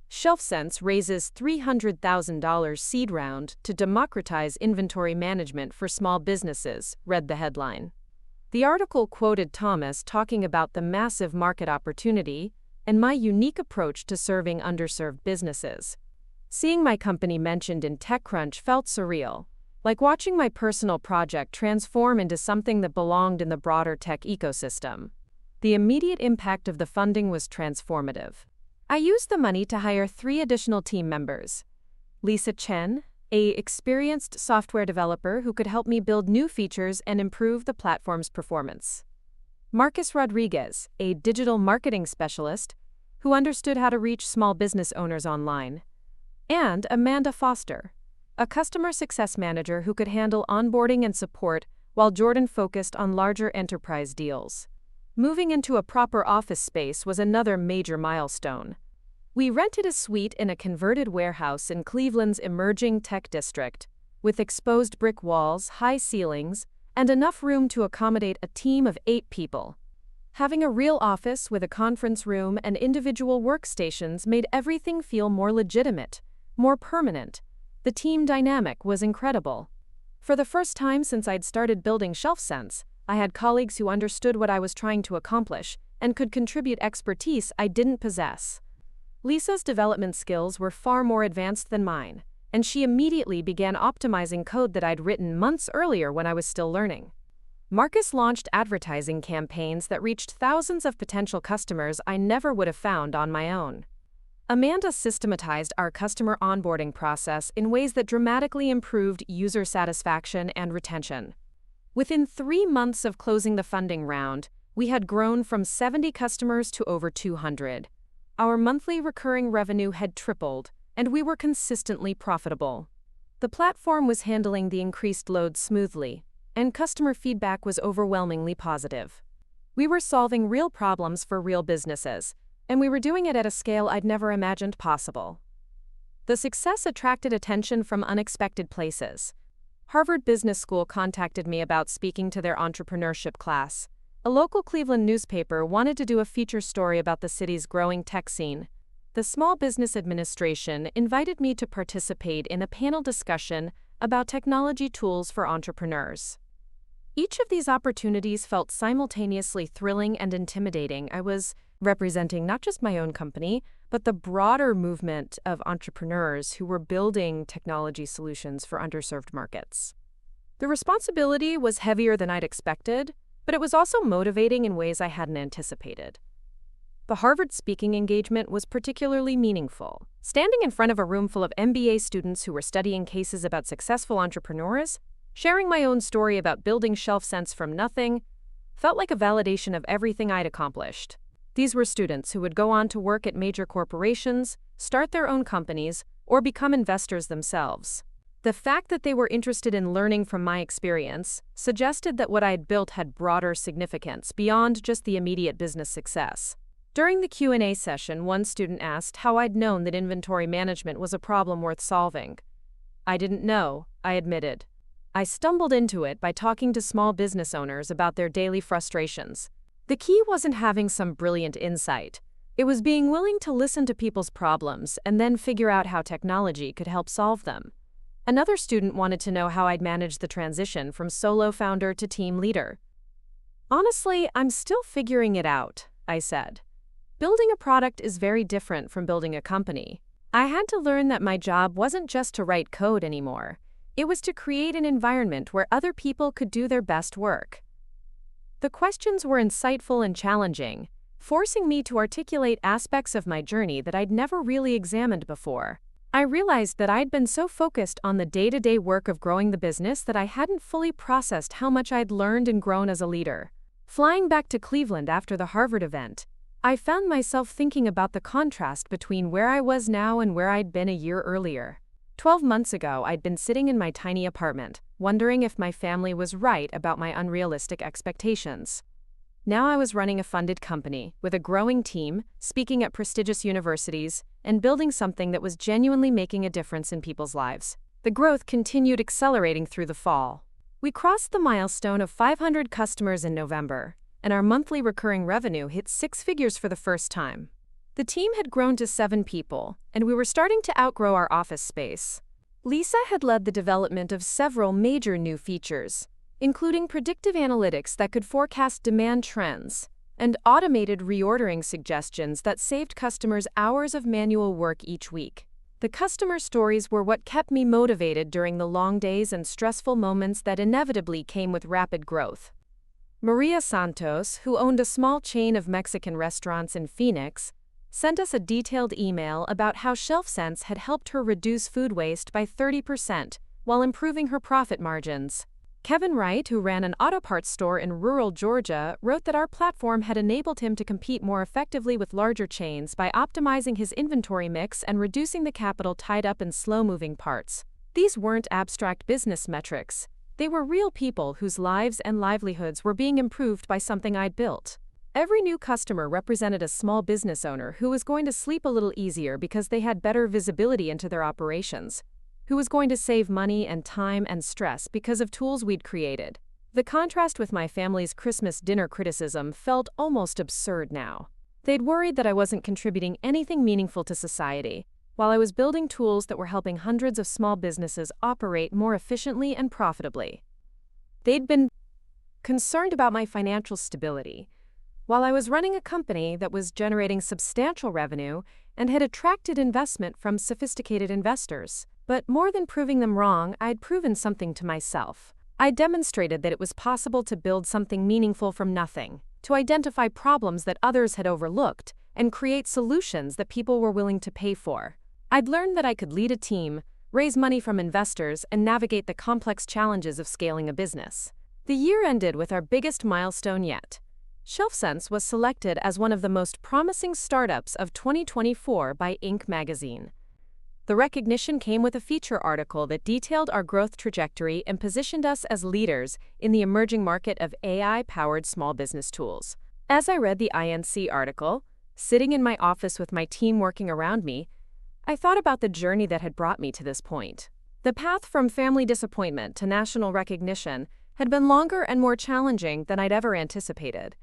ShelfSense raises $300,000 seed round to democratize inventory management for small businesses, read the headline. The article quoted Thomas talking about the massive market opportunity and my unique approach to serving underserved businesses. Seeing my company mentioned in TechCrunch felt surreal, like watching my personal project transform into something that belonged in the broader tech ecosystem. The immediate impact of the funding was transformative. I used the money to hire 3 additional team members. Lisa Chen, an experienced software developer who could help me build new features and improve the platform's performance. Marcus Rodriguez, a digital marketing specialist who understood how to reach small business owners online. And Amanda Foster, a customer success manager who could handle onboarding and support while Jordan focused on larger enterprise deals. Moving into a proper office space was another major milestone. We rented a suite in a converted warehouse in Cleveland's emerging tech district, with exposed brick walls, high ceilings, and enough room to accommodate a team of 8 people. Having a real office with a conference room and individual workstations made everything feel more legitimate, more permanent. The team dynamic was incredible. For the first time since I'd started building ShelfSense, I had colleagues who understood what I was trying to accomplish and could contribute expertise I didn't possess. Lisa's development skills were far more advanced than mine, and she immediately began optimizing code that I'd written months earlier when I was still learning. Marcus launched advertising campaigns that reached thousands of potential customers I never would have found on my own. Amanda systematized our customer onboarding process in ways that dramatically improved user satisfaction and retention. Within 3 months of closing the funding round, we had grown from 70 customers to over 200. Our monthly recurring revenue had tripled, and we were consistently profitable. The platform was handling the increased load smoothly, and customer feedback was overwhelmingly positive. We were solving real problems for real businesses, and we were doing it at a scale I'd never imagined possible. The success attracted attention from unexpected places. Harvard Business School contacted me about speaking to their entrepreneurship class. A local Cleveland newspaper wanted to do a feature story about the city's growing tech scene. The Small Business Administration invited me to participate in a panel discussion about technology tools for entrepreneurs. Each of these opportunities felt simultaneously thrilling and intimidating. I was representing not just my own company, but the broader movement of entrepreneurs who were building technology solutions for underserved markets. The responsibility was heavier than I'd expected, but it was also motivating in ways I hadn't anticipated. The Harvard speaking engagement was particularly meaningful. Standing in front of a room full of MBA students who were studying cases about successful entrepreneurs, sharing my own story about building ShelfSense from nothing, felt like a validation of everything I'd accomplished. These were students who would go on to work at major corporations, start their own companies, or become investors themselves. The fact that they were interested in learning from my experience suggested that what I had built had broader significance beyond just the immediate business success. During the Q&A session, one student asked how I'd known that inventory management was a problem worth solving. I didn't know, I admitted. I stumbled into it by talking to small business owners about their daily frustrations. The key wasn't having some brilliant insight. It was being willing to listen to people's problems and then figure out how technology could help solve them. Another student wanted to know how I'd manage the transition from solo founder to team leader. Honestly, I'm still figuring it out, I said. Building a product is very different from building a company. I had to learn that my job wasn't just to write code anymore. It was to create an environment where other people could do their best work. The questions were insightful and challenging, forcing me to articulate aspects of my journey that I'd never really examined before. I realized that I'd been so focused on the day-to-day work of growing the business that I hadn't fully processed how much I'd learned and grown as a leader. Flying back to Cleveland after the Harvard event, I found myself thinking about the contrast between where I was now and where I'd been a year earlier. 12 months ago, I'd been sitting in my tiny apartment, wondering if my family was right about my unrealistic expectations. Now I was running a funded company, with a growing team, speaking at prestigious universities, and building something that was genuinely making a difference in people's lives. The growth continued accelerating through the fall. We crossed the milestone of 500 customers in November, and our monthly recurring revenue hit 6 figures for the first time. The team had grown to 7 people, and we were starting to outgrow our office space. Lisa had led the development of several major new features, including predictive analytics that could forecast demand trends, and automated reordering suggestions that saved customers hours of manual work each week. The customer stories were what kept me motivated during the long days and stressful moments that inevitably came with rapid growth. Maria Santos, who owned a small chain of Mexican restaurants in Phoenix, sent us a detailed email about how ShelfSense had helped her reduce food waste by 30% while improving her profit margins. Kevin Wright, who ran an auto parts store in rural Georgia, wrote that our platform had enabled him to compete more effectively with larger chains by optimizing his inventory mix and reducing the capital tied up in slow-moving parts. These weren't abstract business metrics. They were real people whose lives and livelihoods were being improved by something I'd built. Every new customer represented a small business owner who was going to sleep a little easier because they had better visibility into their operations, who was going to save money and time and stress because of tools we'd created. The contrast with my family's Christmas dinner criticism felt almost absurd now. They'd worried that I wasn't contributing anything meaningful to society, while I was building tools that were helping hundreds of small businesses operate more efficiently and profitably. They'd been concerned about my financial stability, while I was running a company that was generating substantial revenue and had attracted investment from sophisticated investors. But more than proving them wrong, I'd proven something to myself. I demonstrated that it was possible to build something meaningful from nothing, to identify problems that others had overlooked, and create solutions that people were willing to pay for. I'd learned that I could lead a team, raise money from investors, and navigate the complex challenges of scaling a business. The year ended with our biggest milestone yet. ShelfSense was selected as one of the most promising startups of 2024 by Inc. magazine. The recognition came with a feature article that detailed our growth trajectory and positioned us as leaders in the emerging market of AI-powered small business tools. As I read the INC article, sitting in my office with my team working around me, I thought about the journey that had brought me to this point. The path from family disappointment to national recognition had been longer and more challenging than I'd ever anticipated.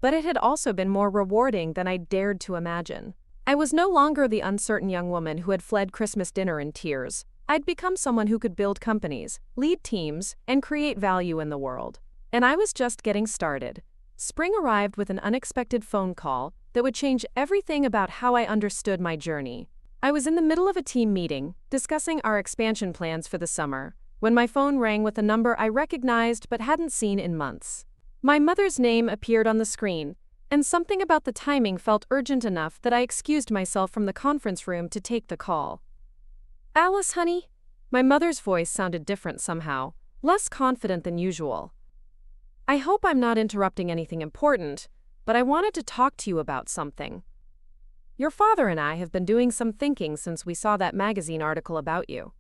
But it had also been more rewarding than I dared to imagine. I was no longer the uncertain young woman who had fled Christmas dinner in tears. I'd become someone who could build companies, lead teams, and create value in the world. And I was just getting started. Spring arrived with an unexpected phone call that would change everything about how I understood my journey. I was in the middle of a team meeting, discussing our expansion plans for the summer, when my phone rang with a number I recognized but hadn't seen in months. My mother's name appeared on the screen, and something about the timing felt urgent enough that I excused myself from the conference room to take the call. "Alice, honey?" My mother's voice sounded different somehow, less confident than usual. "I hope I'm not interrupting anything important, but I wanted to talk to you about something. Your father and I have been doing some thinking since we saw that magazine article about you."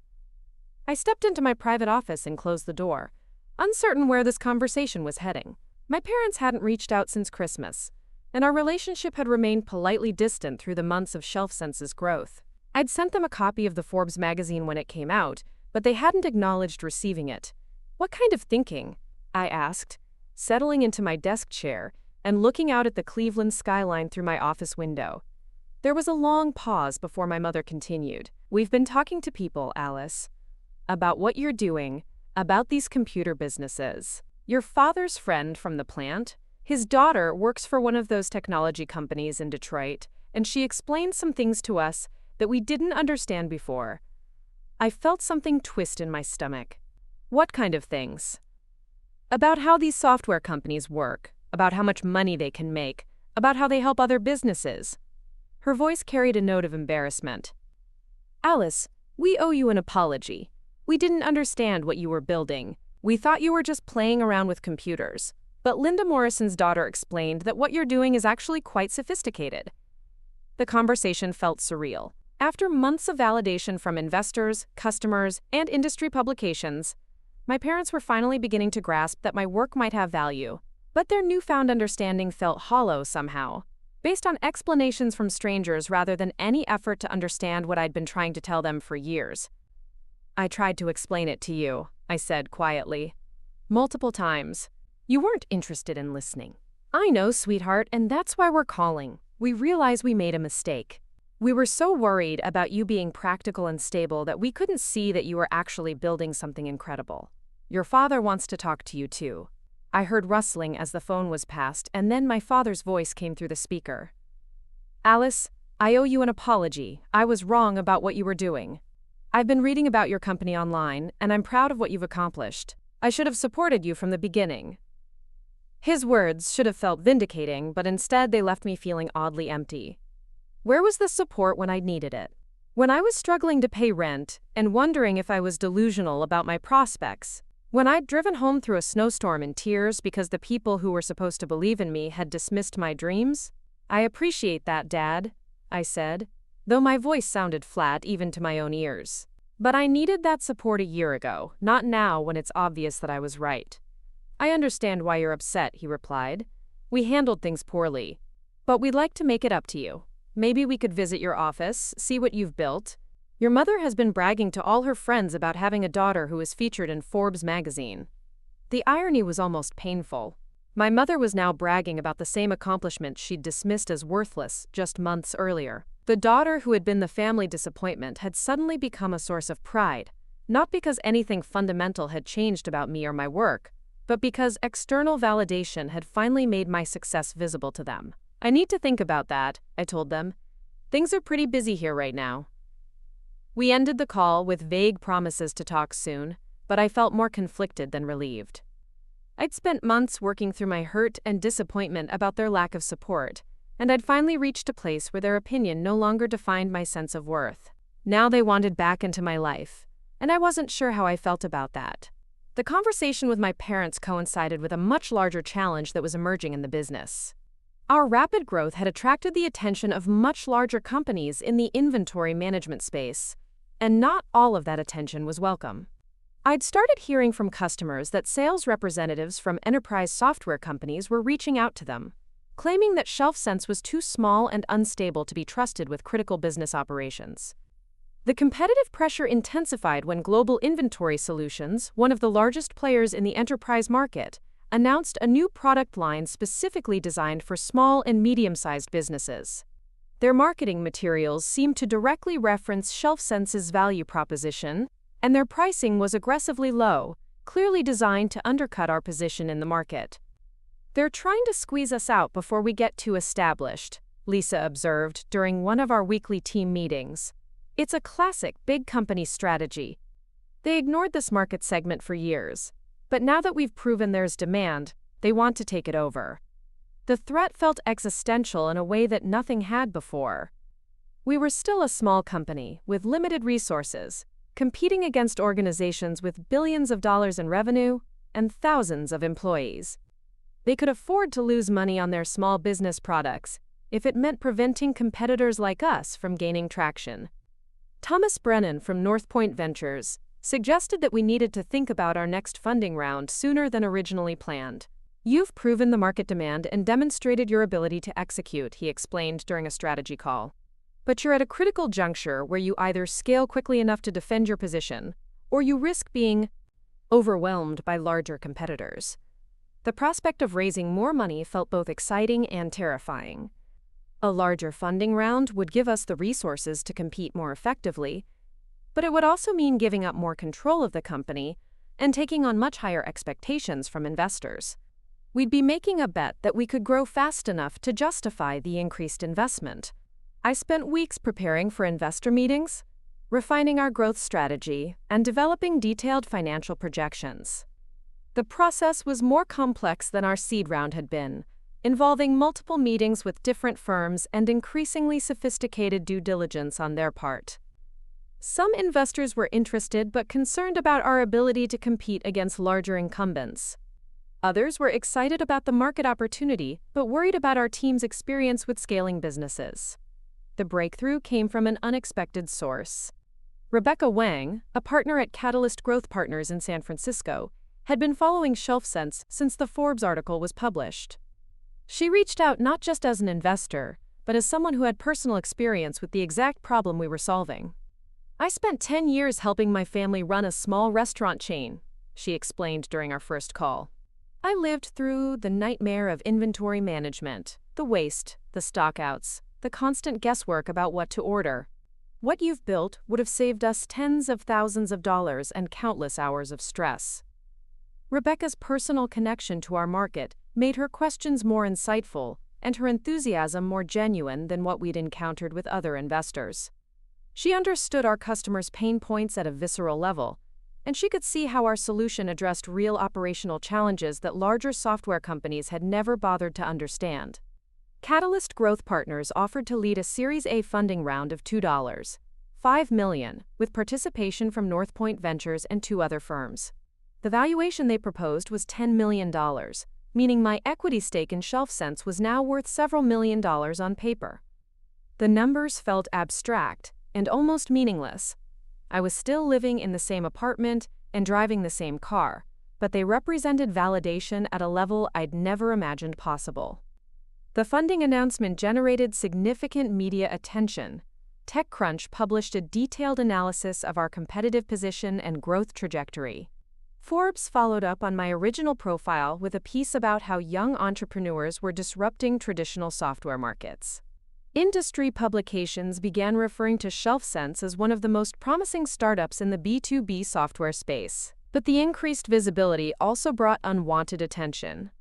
I stepped into my private office and closed the door, uncertain where this conversation was heading. My parents hadn't reached out since Christmas, and our relationship had remained politely distant through the months of ShelfSense's growth. I'd sent them a copy of the Forbes magazine when it came out, but they hadn't acknowledged receiving it. What kind of thinking? I asked, settling into my desk chair and looking out at the Cleveland skyline through my office window. There was a long pause before my mother continued. We've been talking to people, Alice, about what you're doing, about these computer businesses. Your father's friend from the plant, his daughter works for one of those technology companies in Detroit, and she explained some things to us that we didn't understand before. I felt something twist in my stomach. What kind of things? About how these software companies work, about how much money they can make, about how they help other businesses. Her voice carried a note of embarrassment. Alice, we owe you an apology. We didn't understand what you were building. We thought you were just playing around with computers. But Linda Morrison's daughter explained that what you're doing is actually quite sophisticated. The conversation felt surreal. After months of validation from investors, customers, and industry publications, my parents were finally beginning to grasp that my work might have value. But their newfound understanding felt hollow somehow, based on explanations from strangers rather than any effort to understand what I'd been trying to tell them for years. I tried to explain it to you, I said quietly. Multiple times. You weren't interested in listening. I know, sweetheart, and that's why we're calling. We realize we made a mistake. We were so worried about you being practical and stable that we couldn't see that you were actually building something incredible. Your father wants to talk to you too. I heard rustling as the phone was passed, and then my father's voice came through the speaker. Alice, I owe you an apology. I was wrong about what you were doing. I've been reading about your company online, and I'm proud of what you've accomplished. I should have supported you from the beginning. His words should have felt vindicating, but instead they left me feeling oddly empty. Where was the support when I needed it? When I was struggling to pay rent and wondering if I was delusional about my prospects? When I'd driven home through a snowstorm in tears because the people who were supposed to believe in me had dismissed my dreams? I appreciate that, Dad, I said, though my voice sounded flat even to my own ears. But I needed that support a year ago, not now when it's obvious that I was right. I understand why you're upset, he replied. We handled things poorly. But we'd like to make it up to you. Maybe we could visit your office, see what you've built. Your mother has been bragging to all her friends about having a daughter who is featured in Forbes magazine. The irony was almost painful. My mother was now bragging about the same accomplishment she'd dismissed as worthless just months earlier. The daughter who had been the family disappointment had suddenly become a source of pride, not because anything fundamental had changed about me or my work, but because external validation had finally made my success visible to them. I need to think about that, I told them. Things are pretty busy here right now. We ended the call with vague promises to talk soon, but I felt more conflicted than relieved. I'd spent months working through my hurt and disappointment about their lack of support, and I'd finally reached a place where their opinion no longer defined my sense of worth. Now they wanted back into my life, and I wasn't sure how I felt about that. The conversation with my parents coincided with a much larger challenge that was emerging in the business. Our rapid growth had attracted the attention of much larger companies in the inventory management space, and not all of that attention was welcome. I'd started hearing from customers that sales representatives from enterprise software companies were reaching out to them, claiming that ShelfSense was too small and unstable to be trusted with critical business operations. The competitive pressure intensified when Global Inventory Solutions, one of the largest players in the enterprise market, announced a new product line specifically designed for small and medium-sized businesses. Their marketing materials seemed to directly reference ShelfSense's value proposition, and their pricing was aggressively low, clearly designed to undercut our position in the market. They're trying to squeeze us out before we get too established, Lisa observed during one of our weekly team meetings. It's a classic big company strategy. They ignored this market segment for years, but now that we've proven there's demand, they want to take it over. The threat felt existential in a way that nothing had before. We were still a small company with limited resources, competing against organizations with billions of dollars in revenue and thousands of employees. They could afford to lose money on their small business products if it meant preventing competitors like us from gaining traction. Thomas Brennan from North Point Ventures suggested that we needed to think about our next funding round sooner than originally planned. You've proven the market demand and demonstrated your ability to execute, he explained during a strategy call. But you're at a critical juncture where you either scale quickly enough to defend your position, or you risk being overwhelmed by larger competitors. The prospect of raising more money felt both exciting and terrifying. A larger funding round would give us the resources to compete more effectively, but it would also mean giving up more control of the company and taking on much higher expectations from investors. We'd be making a bet that we could grow fast enough to justify the increased investment. I spent weeks preparing for investor meetings, refining our growth strategy, and developing detailed financial projections. The process was more complex than our seed round had been, involving multiple meetings with different firms and increasingly sophisticated due diligence on their part. Some investors were interested but concerned about our ability to compete against larger incumbents. Others were excited about the market opportunity but worried about our team's experience with scaling businesses. The breakthrough came from an unexpected source. Rebecca Wang, a partner at Catalyst Growth Partners in San Francisco, had been following ShelfSense since the Forbes article was published. She reached out not just as an investor, but as someone who had personal experience with the exact problem we were solving. "I spent 10 years helping my family run a small restaurant chain," she explained during our first call. "I lived through the nightmare of inventory management, the waste, the stockouts, the constant guesswork about what to order. What you've built would have saved us tens of thousands of dollars and countless hours of stress." Rebecca's personal connection to our market made her questions more insightful and her enthusiasm more genuine than what we'd encountered with other investors. She understood our customers' pain points at a visceral level, and she could see how our solution addressed real operational challenges that larger software companies had never bothered to understand. Catalyst Growth Partners offered to lead a Series A funding round of $2.5 million, with participation from NorthPoint Ventures and 2 other firms. The valuation they proposed was $10 million, meaning my equity stake in ShelfSense was now worth several $1,000,000 on paper. The numbers felt abstract and almost meaningless. I was still living in the same apartment and driving the same car, but they represented validation at a level I'd never imagined possible. The funding announcement generated significant media attention. TechCrunch published a detailed analysis of our competitive position and growth trajectory. Forbes followed up on my original profile with a piece about how young entrepreneurs were disrupting traditional software markets. Industry publications began referring to ShelfSense as one of the most promising startups in the B2B software space. But the increased visibility also brought unwanted attention.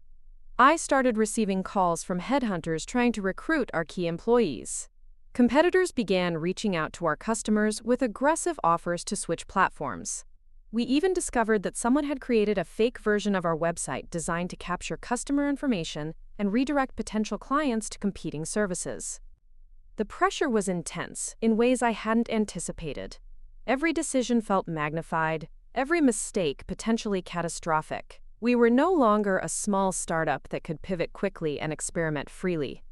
I started receiving calls from headhunters trying to recruit our key employees. Competitors began reaching out to our customers with aggressive offers to switch platforms. We even discovered that someone had created a fake version of our website designed to capture customer information and redirect potential clients to competing services. The pressure was intense in ways I hadn't anticipated. Every decision felt magnified, every mistake potentially catastrophic. We were no longer a small startup that could pivot quickly and experiment freely.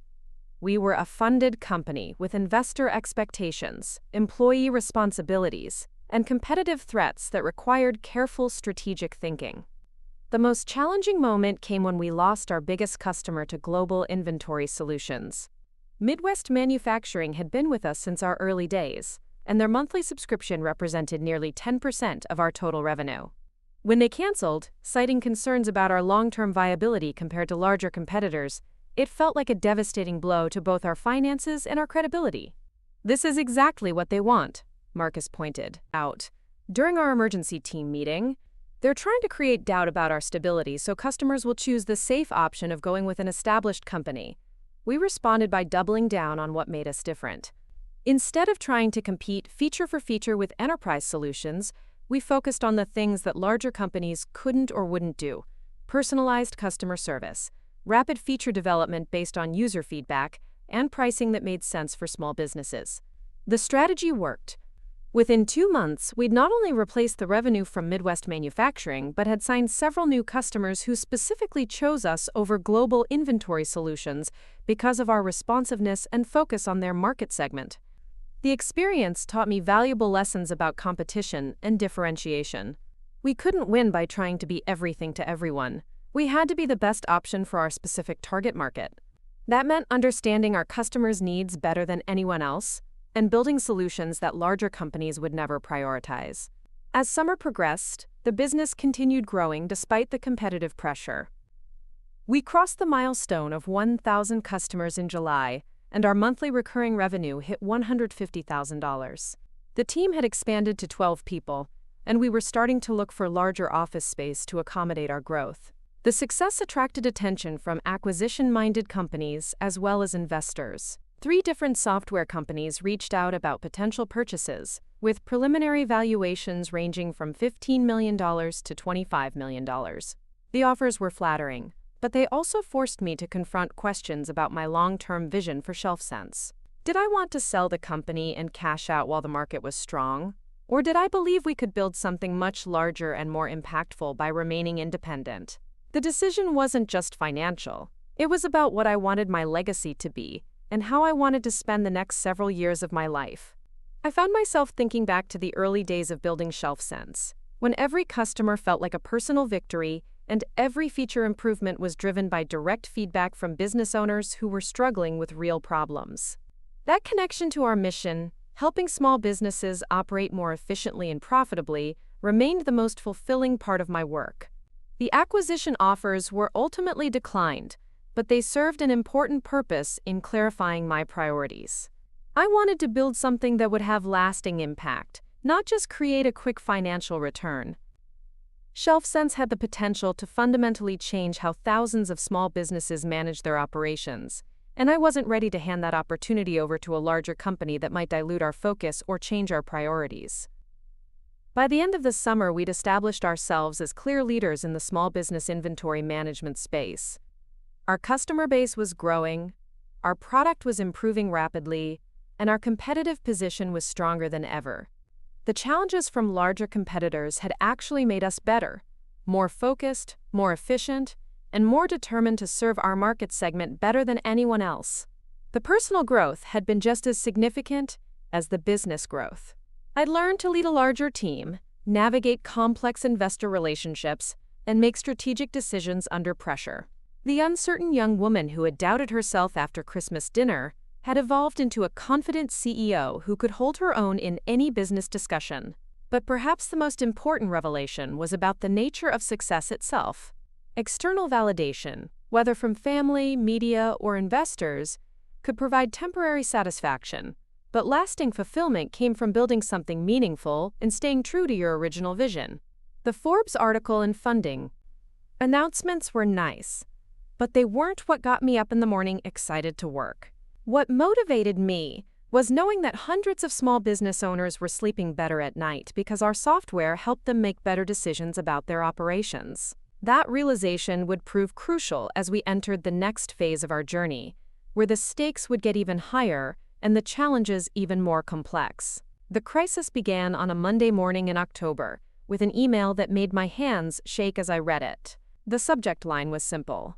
We were a funded company with investor expectations, employee responsibilities, and competitive threats that required careful strategic thinking. The most challenging moment came when we lost our biggest customer to Global Inventory Solutions. Midwest Manufacturing had been with us since our early days, and their monthly subscription represented nearly 10% of our total revenue. When they canceled, citing concerns about our long-term viability compared to larger competitors, it felt like a devastating blow to both our finances and our credibility. "This is exactly what they want," Marcus pointed out. "During our emergency team meeting, they're trying to create doubt about our stability so customers will choose the safe option of going with an established company." We responded by doubling down on what made us different. Instead of trying to compete feature for feature with enterprise solutions, we focused on the things that larger companies couldn't or wouldn't do: personalized customer service, rapid feature development based on user feedback, and pricing that made sense for small businesses. The strategy worked. Within 2 months, we'd not only replaced the revenue from Midwest Manufacturing, but had signed several new customers who specifically chose us over Global Inventory Solutions because of our responsiveness and focus on their market segment. The experience taught me valuable lessons about competition and differentiation. We couldn't win by trying to be everything to everyone. We had to be the best option for our specific target market. That meant understanding our customers' needs better than anyone else, and building solutions that larger companies would never prioritize. As summer progressed, the business continued growing despite the competitive pressure. We crossed the milestone of 1,000 customers in July, and our monthly recurring revenue hit $150,000. The team had expanded to 12 people, and we were starting to look for larger office space to accommodate our growth. The success attracted attention from acquisition-minded companies as well as investors. 3 different software companies reached out about potential purchases, with preliminary valuations ranging from $15 million to $25 million. The offers were flattering, but they also forced me to confront questions about my long-term vision for ShelfSense. Did I want to sell the company and cash out while the market was strong? Or did I believe we could build something much larger and more impactful by remaining independent? The decision wasn't just financial. It was about what I wanted my legacy to be and how I wanted to spend the next several years of my life. I found myself thinking back to the early days of building ShelfSense, when every customer felt like a personal victory and every feature improvement was driven by direct feedback from business owners who were struggling with real problems. That connection to our mission, helping small businesses operate more efficiently and profitably, remained the most fulfilling part of my work. The acquisition offers were ultimately declined, but they served an important purpose in clarifying my priorities. I wanted to build something that would have lasting impact, not just create a quick financial return. ShelfSense had the potential to fundamentally change how thousands of small businesses manage their operations, and I wasn't ready to hand that opportunity over to a larger company that might dilute our focus or change our priorities. By the end of the summer, we'd established ourselves as clear leaders in the small business inventory management space. Our customer base was growing, our product was improving rapidly, and our competitive position was stronger than ever. The challenges from larger competitors had actually made us better, more focused, more efficient, and more determined to serve our market segment better than anyone else. The personal growth had been just as significant as the business growth. I'd learned to lead a larger team, navigate complex investor relationships, and make strategic decisions under pressure. The uncertain young woman who had doubted herself after Christmas dinner had evolved into a confident CEO who could hold her own in any business discussion. But perhaps the most important revelation was about the nature of success itself. External validation, whether from family, media, or investors, could provide temporary satisfaction, but lasting fulfillment came from building something meaningful and staying true to your original vision. The Forbes article and funding announcements were nice, but they weren't what got me up in the morning excited to work. What motivated me was knowing that hundreds of small business owners were sleeping better at night because our software helped them make better decisions about their operations. That realization would prove crucial as we entered the next phase of our journey, where the stakes would get even higher and the challenges even more complex. The crisis began on a Monday morning in October, with an email that made my hands shake as I read it. The subject line was simple: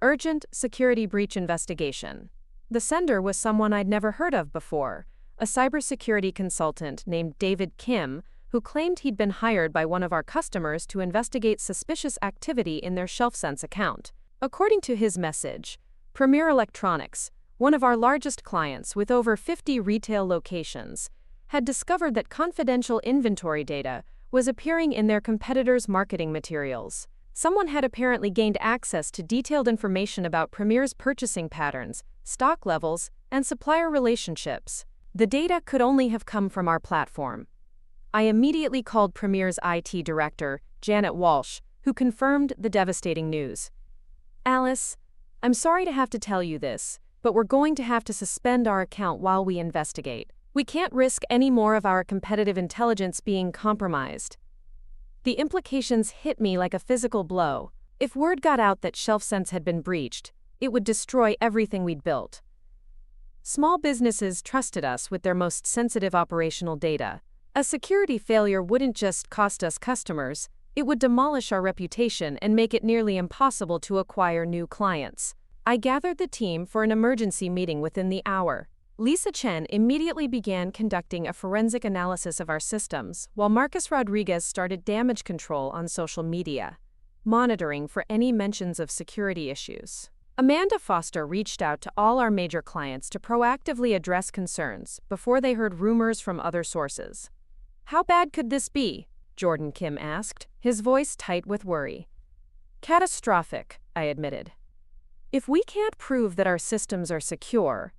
Urgent Security Breach Investigation. The sender was someone I'd never heard of before, a cybersecurity consultant named David Kim, who claimed he'd been hired by one of our customers to investigate suspicious activity in their ShelfSense account. According to his message, Premier Electronics, one of our largest clients with over 50 retail locations, had discovered that confidential inventory data was appearing in their competitors' marketing materials. Someone had apparently gained access to detailed information about Premier's purchasing patterns, stock levels, and supplier relationships. The data could only have come from our platform. I immediately called Premier's IT director, Janet Walsh, who confirmed the devastating news. "Alice, I'm sorry to have to tell you this, but we're going to have to suspend our account while we investigate. We can't risk any more of our competitive intelligence being compromised." The implications hit me like a physical blow. If word got out that ShelfSense had been breached, it would destroy everything we'd built. Small businesses trusted us with their most sensitive operational data. A security failure wouldn't just cost us customers, it would demolish our reputation and make it nearly impossible to acquire new clients. I gathered the team for an emergency meeting within the hour. Lisa Chen immediately began conducting a forensic analysis of our systems, while Marcus Rodriguez started damage control on social media, monitoring for any mentions of security issues. Amanda Foster reached out to all our major clients to proactively address concerns before they heard rumors from other sources. How bad could this be? Jordan Kim asked, his voice tight with worry. Catastrophic, I admitted. If we can't prove that our systems are secure,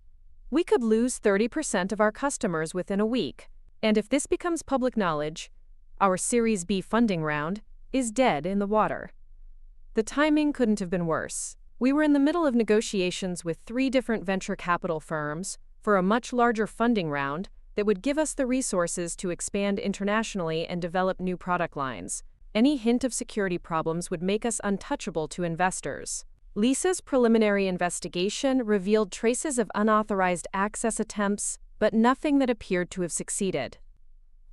we could lose 30% of our customers within a week. And if this becomes public knowledge, our Series B funding round is dead in the water. The timing couldn't have been worse. We were in the middle of negotiations with 3 different venture capital firms for a much larger funding round that would give us the resources to expand internationally and develop new product lines. Any hint of security problems would make us untouchable to investors. Lisa's preliminary investigation revealed traces of unauthorized access attempts, but nothing that appeared to have succeeded.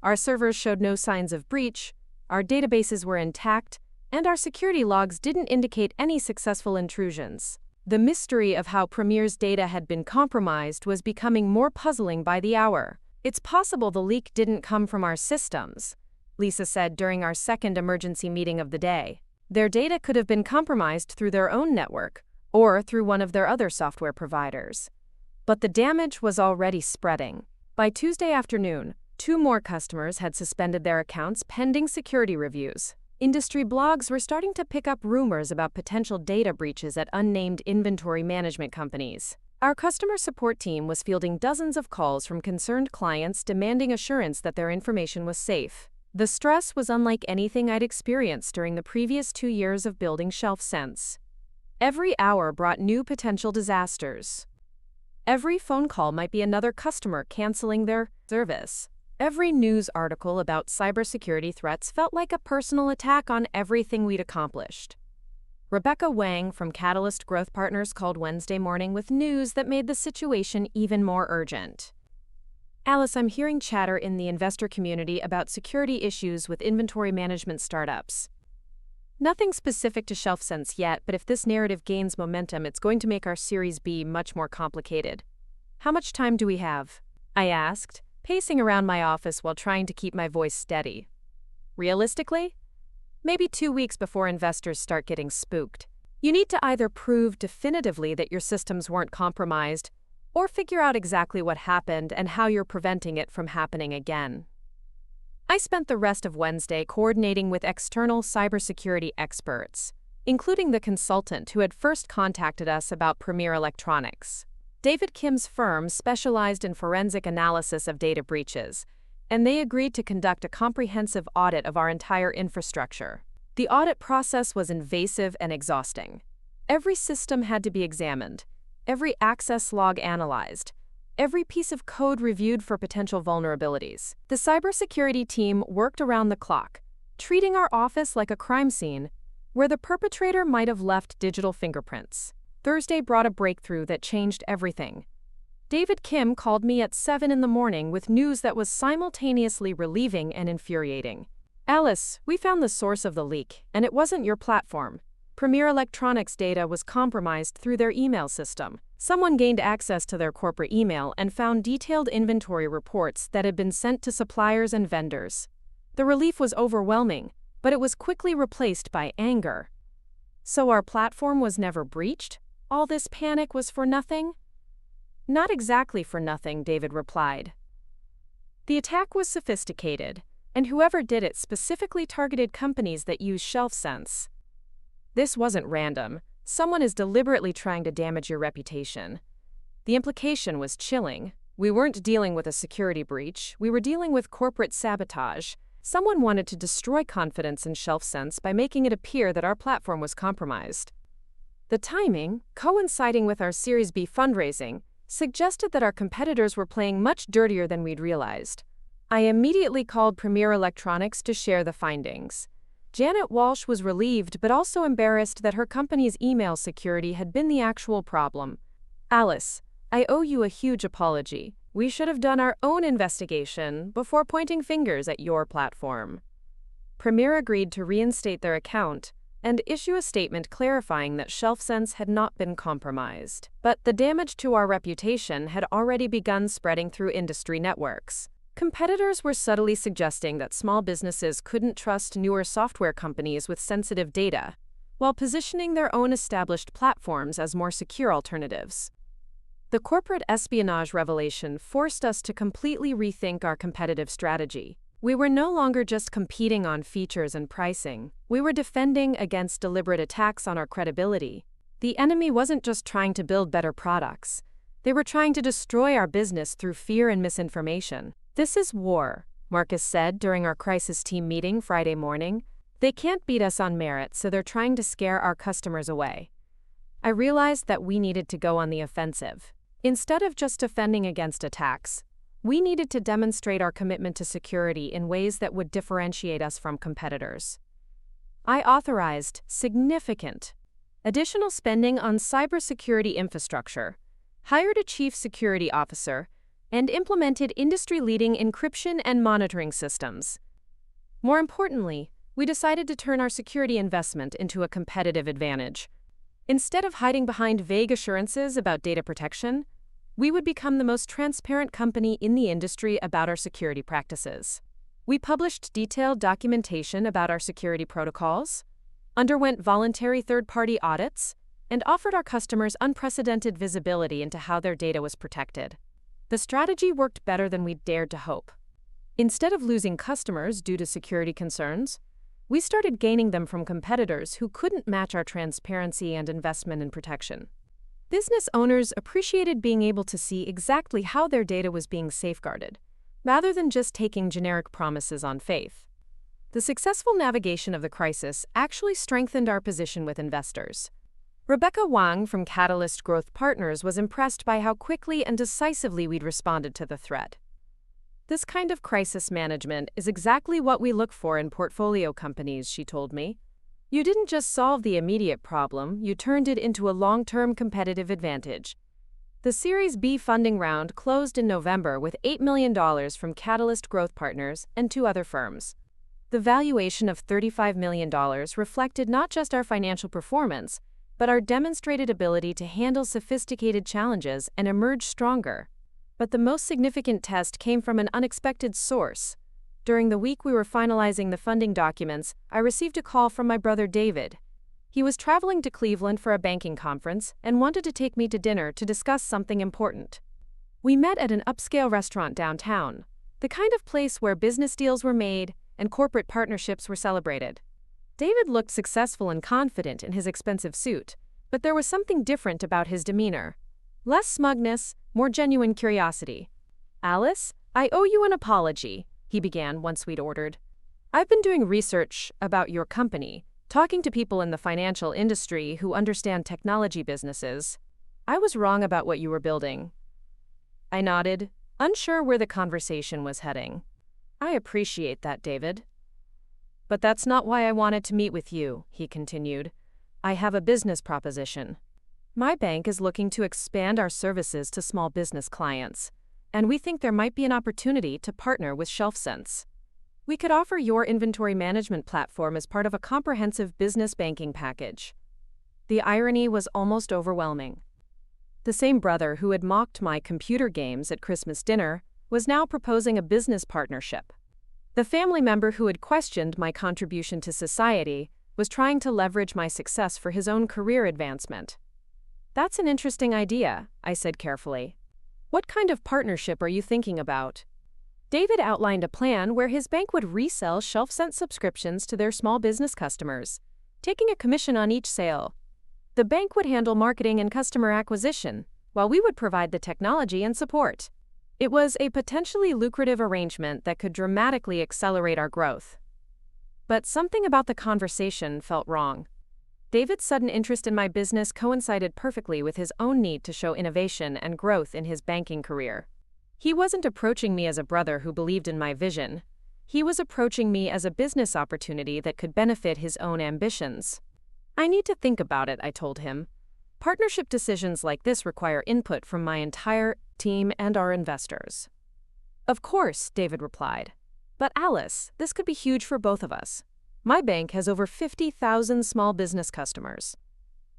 Our servers showed no signs of breach, our databases were intact, and our security logs didn't indicate any successful intrusions. The mystery of how Premier's data had been compromised was becoming more puzzling by the hour. It's possible the leak didn't come from our systems, Lisa said during our second emergency meeting of the day. Their data could have been compromised through their own network or through one of their other software providers. But the damage was already spreading. By Tuesday afternoon, 2 more customers had suspended their accounts pending security reviews. Industry blogs were starting to pick up rumors about potential data breaches at unnamed inventory management companies. Our customer support team was fielding dozens of calls from concerned clients demanding assurance that their information was safe. The stress was unlike anything I'd experienced during the previous 2 years of building ShelfSense. Every hour brought new potential disasters. Every phone call might be another customer canceling their service. Every news article about cybersecurity threats felt like a personal attack on everything we'd accomplished. Rebecca Wang from Catalyst Growth Partners called Wednesday morning with news that made the situation even more urgent. Alice, I'm hearing chatter in the investor community about security issues with inventory management startups. Nothing specific to ShelfSense yet, but if this narrative gains momentum, it's going to make our Series B much more complicated. How much time do we have? I asked, pacing around my office while trying to keep my voice steady. Realistically, maybe 2 weeks before investors start getting spooked. You need to either prove definitively that your systems weren't compromised, or figure out exactly what happened and how you're preventing it from happening again. I spent the rest of Wednesday coordinating with external cybersecurity experts, including the consultant who had first contacted us about Premier Electronics. David Kim's firm specialized in forensic analysis of data breaches, and they agreed to conduct a comprehensive audit of our entire infrastructure. The audit process was invasive and exhausting. Every system had to be examined, every access log analyzed, every piece of code reviewed for potential vulnerabilities. The cybersecurity team worked around the clock, treating our office like a crime scene where the perpetrator might have left digital fingerprints. Thursday brought a breakthrough that changed everything. David Kim called me at 7 in the morning with news that was simultaneously relieving and infuriating. Alice, we found the source of the leak, and it wasn't your platform. Premier Electronics data was compromised through their email system. Someone gained access to their corporate email and found detailed inventory reports that had been sent to suppliers and vendors. The relief was overwhelming, but it was quickly replaced by anger. So our platform was never breached? All this panic was for nothing? Not exactly for nothing, David replied. The attack was sophisticated, and whoever did it specifically targeted companies that use ShelfSense. This wasn't random. Someone is deliberately trying to damage your reputation. The implication was chilling. We weren't dealing with a security breach. We were dealing with corporate sabotage. Someone wanted to destroy confidence in ShelfSense by making it appear that our platform was compromised. The timing, coinciding with our Series B fundraising, suggested that our competitors were playing much dirtier than we'd realized. I immediately called Premier Electronics to share the findings. Janet Walsh was relieved but also embarrassed that her company's email security had been the actual problem. Alice, I owe you a huge apology. We should have done our own investigation before pointing fingers at your platform. Premier agreed to reinstate their account and issue a statement clarifying that ShelfSense had not been compromised. But the damage to our reputation had already begun spreading through industry networks. Competitors were subtly suggesting that small businesses couldn't trust newer software companies with sensitive data, while positioning their own established platforms as more secure alternatives. The corporate espionage revelation forced us to completely rethink our competitive strategy. We were no longer just competing on features and pricing. We were defending against deliberate attacks on our credibility. The enemy wasn't just trying to build better products. They were trying to destroy our business through fear and misinformation. "This is war," Marcus said during our crisis team meeting Friday morning. "They can't beat us on merit, so they're trying to scare our customers away." I realized that we needed to go on the offensive. Instead of just defending against attacks, we needed to demonstrate our commitment to security in ways that would differentiate us from competitors. I authorized significant additional spending on cybersecurity infrastructure, hired a chief security officer, and implemented industry-leading encryption and monitoring systems. More importantly, we decided to turn our security investment into a competitive advantage. Instead of hiding behind vague assurances about data protection, we would become the most transparent company in the industry about our security practices. We published detailed documentation about our security protocols, underwent voluntary third-party audits, and offered our customers unprecedented visibility into how their data was protected. The strategy worked better than we'd dared to hope. Instead of losing customers due to security concerns, we started gaining them from competitors who couldn't match our transparency and investment in protection. Business owners appreciated being able to see exactly how their data was being safeguarded, rather than just taking generic promises on faith. The successful navigation of the crisis actually strengthened our position with investors. Rebecca Wang from Catalyst Growth Partners was impressed by how quickly and decisively we'd responded to the threat. "This kind of crisis management is exactly what we look for in portfolio companies," she told me. "You didn't just solve the immediate problem, you turned it into a long-term competitive advantage." The Series B funding round closed in November with $8 million from Catalyst Growth Partners and 2 other firms. The valuation of $35 million reflected not just our financial performance, but our demonstrated ability to handle sophisticated challenges and emerge stronger. But the most significant test came from an unexpected source. During the week we were finalizing the funding documents, I received a call from my brother David. He was traveling to Cleveland for a banking conference and wanted to take me to dinner to discuss something important. We met at an upscale restaurant downtown, the kind of place where business deals were made and corporate partnerships were celebrated. David looked successful and confident in his expensive suit, but there was something different about his demeanor. Less smugness, more genuine curiosity. "Alice, I owe you an apology," he began once we'd ordered. "I've been doing research about your company, talking to people in the financial industry who understand technology businesses. I was wrong about what you were building." I nodded, unsure where the conversation was heading. "I appreciate that, David. But that's not why I wanted to meet with you," he continued. "I have a business proposition. My bank is looking to expand our services to small business clients, and we think there might be an opportunity to partner with ShelfSense. We could offer your inventory management platform as part of a comprehensive business banking package." The irony was almost overwhelming. The same brother who had mocked my computer games at Christmas dinner was now proposing a business partnership. The family member who had questioned my contribution to society was trying to leverage my success for his own career advancement. "That's an interesting idea," I said carefully. "What kind of partnership are you thinking about?" David outlined a plan where his bank would resell ShelfSense subscriptions to their small business customers, taking a commission on each sale. The bank would handle marketing and customer acquisition, while we would provide the technology and support. It was a potentially lucrative arrangement that could dramatically accelerate our growth. But something about the conversation felt wrong. David's sudden interest in my business coincided perfectly with his own need to show innovation and growth in his banking career. He wasn't approaching me as a brother who believed in my vision. He was approaching me as a business opportunity that could benefit his own ambitions. "I need to think about it," I told him. "Partnership decisions like this require input from my entire team and our investors." "Of course," David replied. "But Alice, this could be huge for both of us. My bank has over 50,000 small business customers.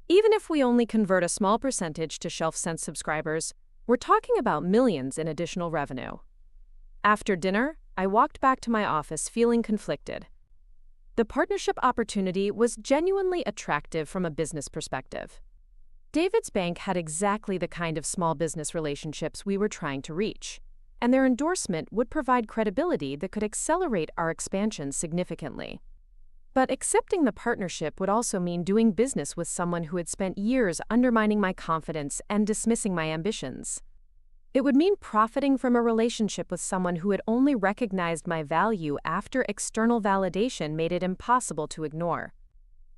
Even if we only convert a small percentage to ShelfSense subscribers, we're talking about millions in additional revenue." After dinner, I walked back to my office feeling conflicted. The partnership opportunity was genuinely attractive from a business perspective. David's bank had exactly the kind of small business relationships we were trying to reach. and their endorsement would provide credibility that could accelerate our expansion significantly. But accepting the partnership would also mean doing business with someone who had spent years undermining my confidence and dismissing my ambitions. It would mean profiting from a relationship with someone who had only recognized my value after external validation made it impossible to ignore.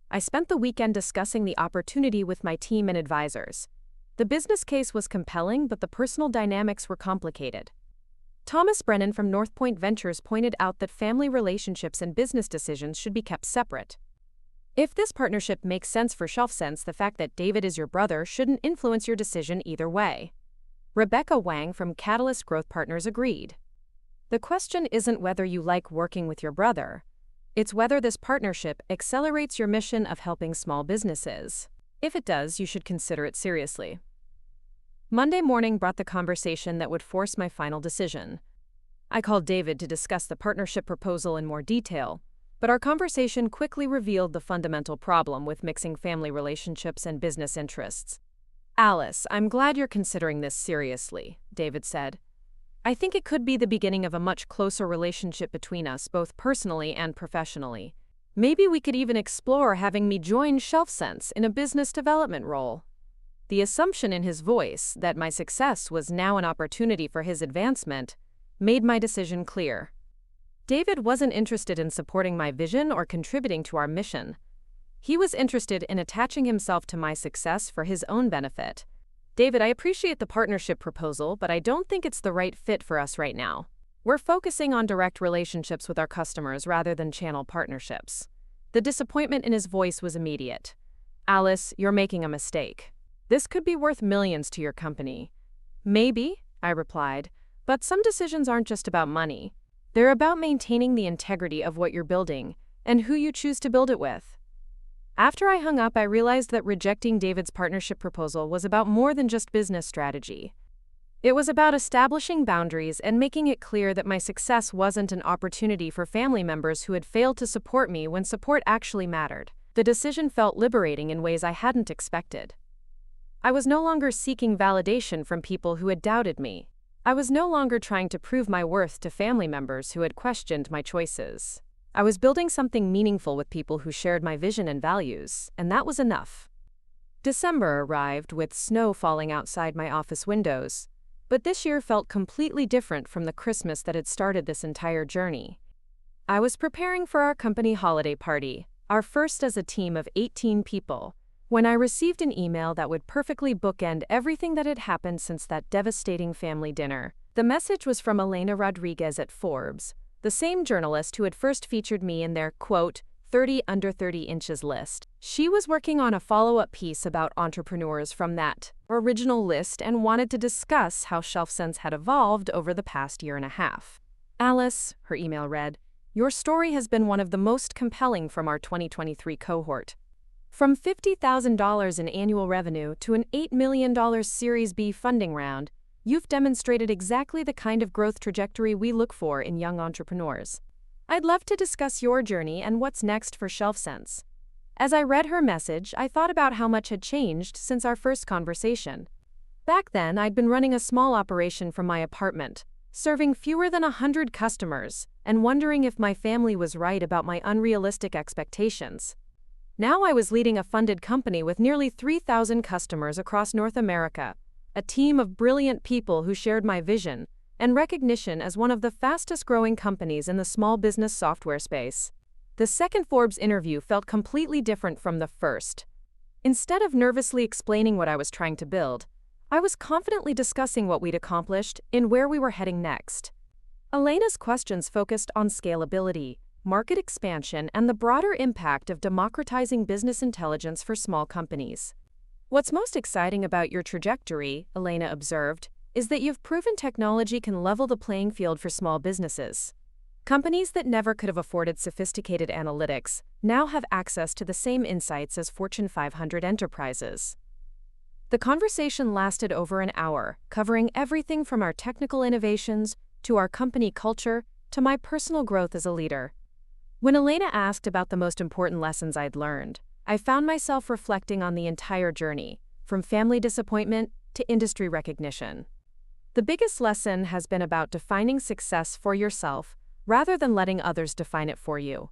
I spent the weekend discussing the opportunity with my team and advisors. The business case was compelling, but the personal dynamics were complicated. Thomas Brennan from North Point Ventures pointed out that family relationships and business decisions should be kept separate. If this partnership makes sense for ShelfSense, the fact that David is your brother shouldn't influence your decision either way. Rebecca Wang from Catalyst Growth Partners agreed. The question isn't whether you like working with your brother. It's whether this partnership accelerates your mission of helping small businesses. If it does, you should consider it seriously. Monday morning brought the conversation that would force my final decision. I called David to discuss the partnership proposal in more detail, but our conversation quickly revealed the fundamental problem with mixing family relationships and business interests. Alice, I'm glad you're considering this seriously, David said. I think it could be the beginning of a much closer relationship between us, both personally and professionally. Maybe we could even explore having me join ShelfSense in a business development role. The assumption in his voice that my success was now an opportunity for his advancement made my decision clear. David wasn't interested in supporting my vision or contributing to our mission. He was interested in attaching himself to my success for his own benefit. David, I appreciate the partnership proposal, but I don't think it's the right fit for us right now. We're focusing on direct relationships with our customers rather than channel partnerships. The disappointment in his voice was immediate. Alice, you're making a mistake. This could be worth millions to your company. Maybe, I replied, but some decisions aren't just about money. They're about maintaining the integrity of what you're building and who you choose to build it with. After I hung up, I realized that rejecting David's partnership proposal was about more than just business strategy. It was about establishing boundaries and making it clear that my success wasn't an opportunity for family members who had failed to support me when support actually mattered. The decision felt liberating in ways I hadn't expected. I was no longer seeking validation from people who had doubted me. I was no longer trying to prove my worth to family members who had questioned my choices. I was building something meaningful with people who shared my vision and values, and that was enough. December arrived with snow falling outside my office windows, but this year felt completely different from the Christmas that had started this entire journey. I was preparing for our company holiday party, our first as a team of 18 people, when I received an email that would perfectly bookend everything that had happened since that devastating family dinner. The message was from Elena Rodriguez at Forbes, the same journalist who had first featured me in their, quote, 30 under 30 inches list. She was working on a follow-up piece about entrepreneurs from that original list and wanted to discuss how ShelfSense had evolved over the past year and a half. Alice, her email read, your story has been one of the most compelling from our 2023 cohort. From $50,000 in annual revenue to an $8 million Series B funding round, you've demonstrated exactly the kind of growth trajectory we look for in young entrepreneurs. I'd love to discuss your journey and what's next for ShelfSense. As I read her message, I thought about how much had changed since our first conversation. Back then, I'd been running a small operation from my apartment, serving fewer than 100 customers, and wondering if my family was right about my unrealistic expectations. Now I was leading a funded company with nearly 3,000 customers across North America, a team of brilliant people who shared my vision, and recognition as one of the fastest-growing companies in the small business software space. The second Forbes interview felt completely different from the first. Instead of nervously explaining what I was trying to build, I was confidently discussing what we'd accomplished and where we were heading next. Elena's questions focused on scalability, market expansion, and the broader impact of democratizing business intelligence for small companies. What's most exciting about your trajectory, Elena observed, is that you've proven technology can level the playing field for small businesses. Companies that never could have afforded sophisticated analytics now have access to the same insights as Fortune 500 enterprises. The conversation lasted over an hour, covering everything from our technical innovations to our company culture to my personal growth as a leader. When Elena asked about the most important lessons I'd learned, I found myself reflecting on the entire journey, from family disappointment to industry recognition. The biggest lesson has been about defining success for yourself rather than letting others define it for you,"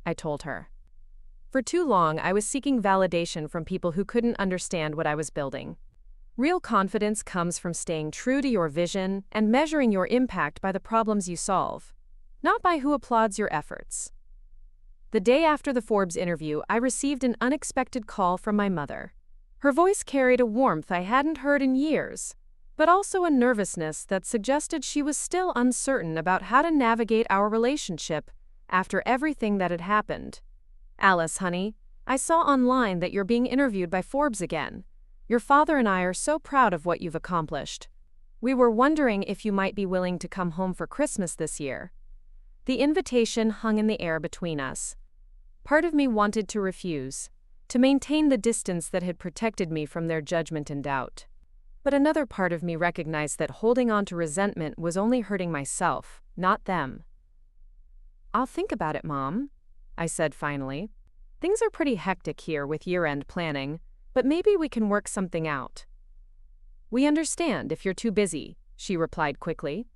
I told her. For too long, I was seeking validation from people who couldn't understand what I was building. Real confidence comes from staying true to your vision and measuring your impact by the problems you solve, not by who applauds your efforts. The day after the Forbes interview, I received an unexpected call from my mother. Her voice carried a warmth I hadn't heard in years, but also a nervousness that suggested she was still uncertain about how to navigate our relationship after everything that had happened. "Alice, honey, I saw online that you're being interviewed by Forbes again. Your father and I are so proud of what you've accomplished. We were wondering if you might be willing to come home for Christmas this year." The invitation hung in the air between us. Part of me wanted to refuse, to maintain the distance that had protected me from their judgment and doubt. But another part of me recognized that holding on to resentment was only hurting myself, not them. "I'll think about it, Mom," I said finally. "Things are pretty hectic here with year-end planning, but maybe we can work something out." "We understand if you're too busy," she replied quickly.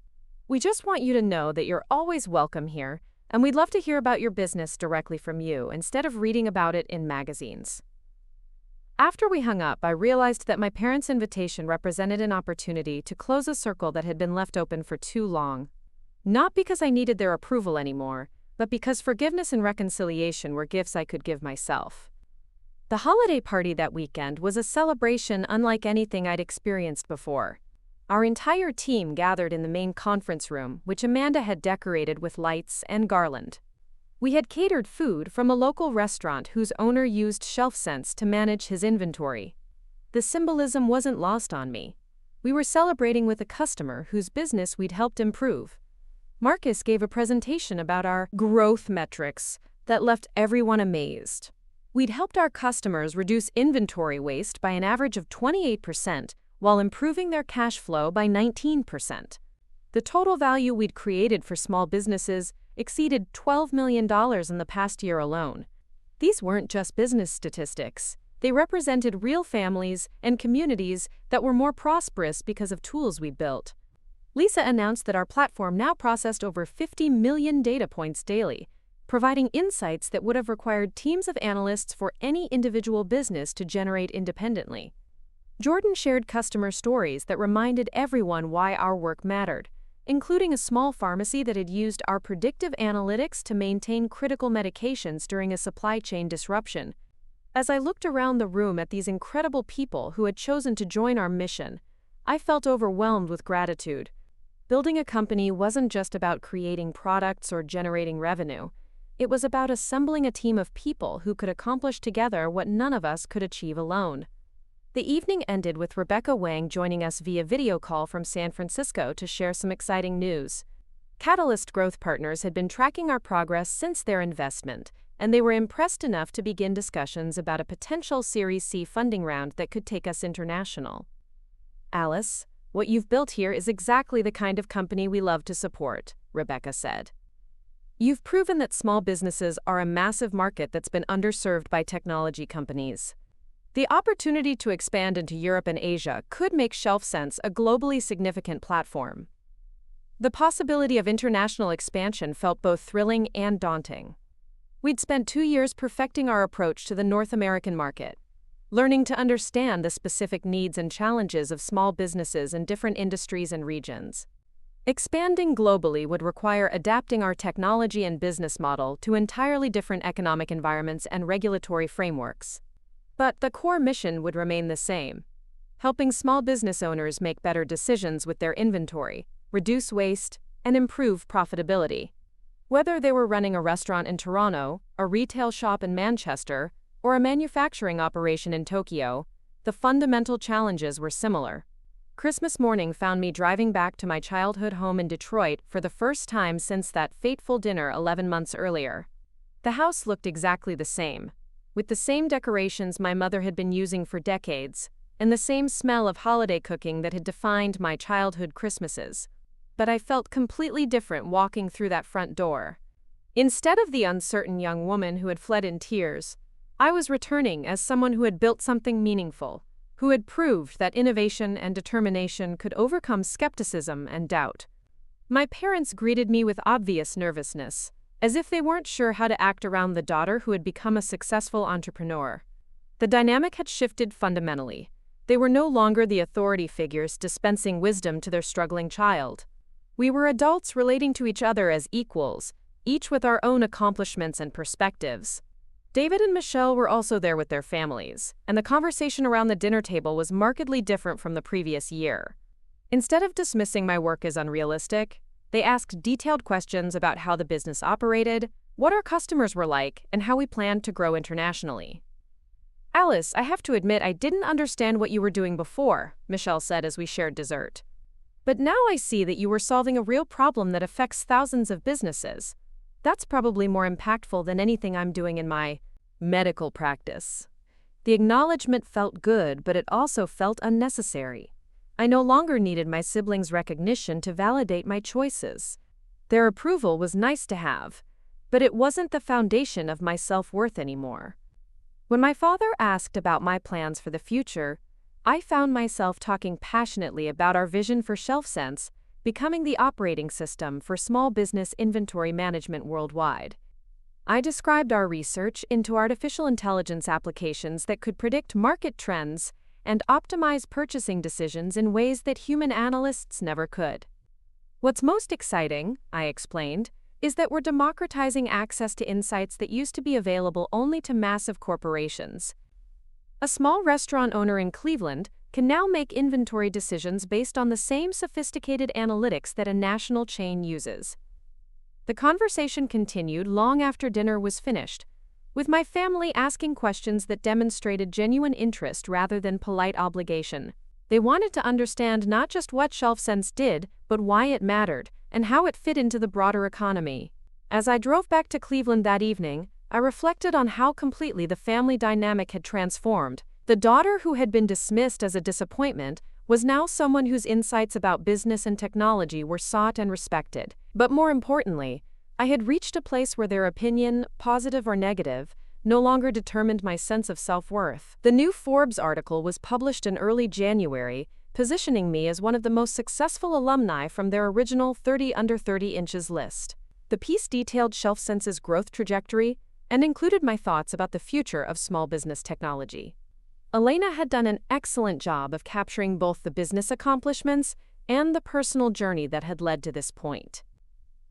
"We just want you to know that you're always welcome here, and we'd love to hear about your business directly from you instead of reading about it in magazines." After we hung up, I realized that my parents' invitation represented an opportunity to close a circle that had been left open for too long. Not because I needed their approval anymore, but because forgiveness and reconciliation were gifts I could give myself. The holiday party that weekend was a celebration unlike anything I'd experienced before. Our entire team gathered in the main conference room, which Amanda had decorated with lights and garland. We had catered food from a local restaurant whose owner used shelf scents to manage his inventory. The symbolism wasn't lost on me. We were celebrating with a customer whose business we'd helped improve. Marcus gave a presentation about our growth metrics that left everyone amazed. We'd helped our customers reduce inventory waste by an average of 28% while improving their cash flow by 19%. The total value we'd created for small businesses exceeded $12 million in the past year alone. These weren't just business statistics. They represented real families and communities that were more prosperous because of tools we'd built. Lisa announced that our platform now processed over 50 million data points daily, providing insights that would have required teams of analysts for any individual business to generate independently. Jordan shared customer stories that reminded everyone why our work mattered, including a small pharmacy that had used our predictive analytics to maintain critical medications during a supply chain disruption. As I looked around the room at these incredible people who had chosen to join our mission, I felt overwhelmed with gratitude. Building a company wasn't just about creating products or generating revenue. It was about assembling a team of people who could accomplish together what none of us could achieve alone. The evening ended with Rebecca Wang joining us via video call from San Francisco to share some exciting news. Catalyst Growth Partners had been tracking our progress since their investment, and they were impressed enough to begin discussions about a potential Series C funding round that could take us international. "Alice, what you've built here is exactly the kind of company we love to support," Rebecca said. "You've proven that small businesses are a massive market that's been underserved by technology companies. The opportunity to expand into Europe and Asia could make ShelfSense a globally significant platform." The possibility of international expansion felt both thrilling and daunting. We'd spent 2 years perfecting our approach to the North American market, learning to understand the specific needs and challenges of small businesses in different industries and regions. Expanding globally would require adapting our technology and business model to entirely different economic environments and regulatory frameworks. But the core mission would remain the same: helping small business owners make better decisions with their inventory, reduce waste, and improve profitability. Whether they were running a restaurant in Toronto, a retail shop in Manchester, or a manufacturing operation in Tokyo, the fundamental challenges were similar. Christmas morning found me driving back to my childhood home in Detroit for the first time since that fateful dinner 11 months earlier. The house looked exactly the same, with the same decorations my mother had been using for decades, and the same smell of holiday cooking that had defined my childhood Christmases. But I felt completely different walking through that front door. Instead of the uncertain young woman who had fled in tears, I was returning as someone who had built something meaningful, who had proved that innovation and determination could overcome skepticism and doubt. My parents greeted me with obvious nervousness, as if they weren't sure how to act around the daughter who had become a successful entrepreneur. The dynamic had shifted fundamentally. They were no longer the authority figures dispensing wisdom to their struggling child. We were adults relating to each other as equals, each with our own accomplishments and perspectives. David and Michelle were also there with their families, and the conversation around the dinner table was markedly different from the previous year. Instead of dismissing my work as unrealistic, they asked detailed questions about how the business operated, what our customers were like, and how we planned to grow internationally. "Alice, I have to admit I didn't understand what you were doing before," Michelle said as we shared dessert. "But now I see that you were solving a real problem that affects thousands of businesses. That's probably more impactful than anything I'm doing in my medical practice." The acknowledgement felt good, but it also felt unnecessary. I no longer needed my siblings' recognition to validate my choices. Their approval was nice to have, but it wasn't the foundation of my self-worth anymore. When my father asked about my plans for the future, I found myself talking passionately about our vision for ShelfSense becoming the operating system for small business inventory management worldwide. I described our research into artificial intelligence applications that could predict market trends and optimize purchasing decisions in ways that human analysts never could. "What's most exciting," I explained, "is that we're democratizing access to insights that used to be available only to massive corporations. A small restaurant owner in Cleveland can now make inventory decisions based on the same sophisticated analytics that a national chain uses." The conversation continued long after dinner was finished, with my family asking questions that demonstrated genuine interest rather than polite obligation. They wanted to understand not just what ShelfSense did, but why it mattered, and how it fit into the broader economy. As I drove back to Cleveland that evening, I reflected on how completely the family dynamic had transformed. The daughter who had been dismissed as a disappointment was now someone whose insights about business and technology were sought and respected. But more importantly, I had reached a place where their opinion, positive or negative, no longer determined my sense of self-worth. The new Forbes article was published in early January, positioning me as one of the most successful alumni from their original 30 under 30 inches list. The piece detailed ShelfSense's growth trajectory and included my thoughts about the future of small business technology. Elena had done an excellent job of capturing both the business accomplishments and the personal journey that had led to this point.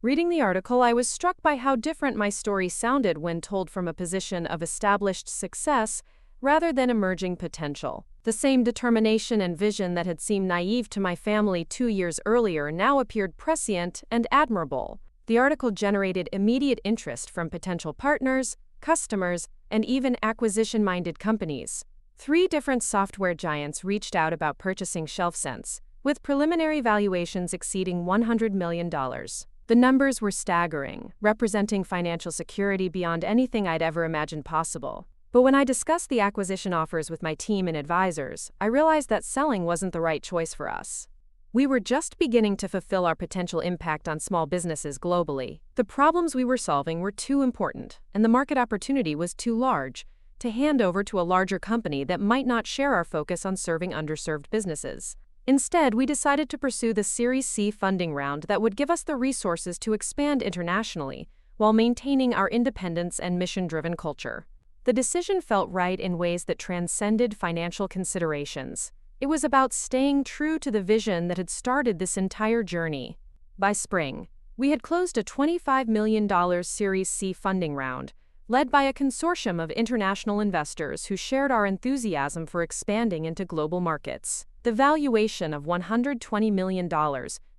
Reading the article, I was struck by how different my story sounded when told from a position of established success rather than emerging potential. The same determination and vision that had seemed naive to my family 2 years earlier now appeared prescient and admirable. The article generated immediate interest from potential partners, customers, and even acquisition-minded companies. 3 different software giants reached out about purchasing ShelfSense, with preliminary valuations exceeding $100 million. The numbers were staggering, representing financial security beyond anything I'd ever imagined possible. But when I discussed the acquisition offers with my team and advisors, I realized that selling wasn't the right choice for us. We were just beginning to fulfill our potential impact on small businesses globally. The problems we were solving were too important, and the market opportunity was too large to hand over to a larger company that might not share our focus on serving underserved businesses. Instead, we decided to pursue the Series C funding round that would give us the resources to expand internationally while maintaining our independence and mission-driven culture. The decision felt right in ways that transcended financial considerations. It was about staying true to the vision that had started this entire journey. By spring, we had closed a $25 million Series C funding round, led by a consortium of international investors who shared our enthusiasm for expanding into global markets. The valuation of $120 million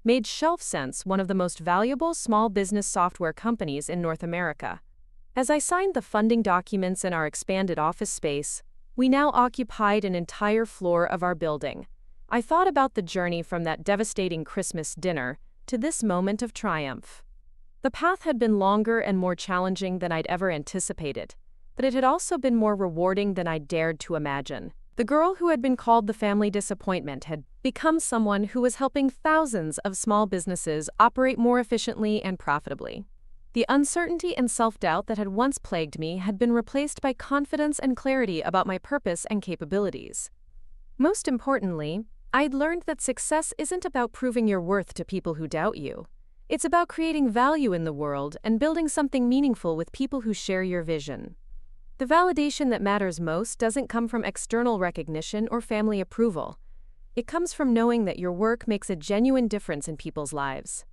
made ShelfSense one of the most valuable small business software companies in North America. As I signed the funding documents in our expanded office space, we now occupied an entire floor of our building. I thought about the journey from that devastating Christmas dinner to this moment of triumph. The path had been longer and more challenging than I'd ever anticipated, but it had also been more rewarding than I'd dared to imagine. The girl who had been called the family disappointment had become someone who was helping thousands of small businesses operate more efficiently and profitably. The uncertainty and self-doubt that had once plagued me had been replaced by confidence and clarity about my purpose and capabilities. Most importantly, I'd learned that success isn't about proving your worth to people who doubt you. It's about creating value in the world and building something meaningful with people who share your vision. The validation that matters most doesn't come from external recognition or family approval. It comes from knowing that your work makes a genuine difference in people's lives.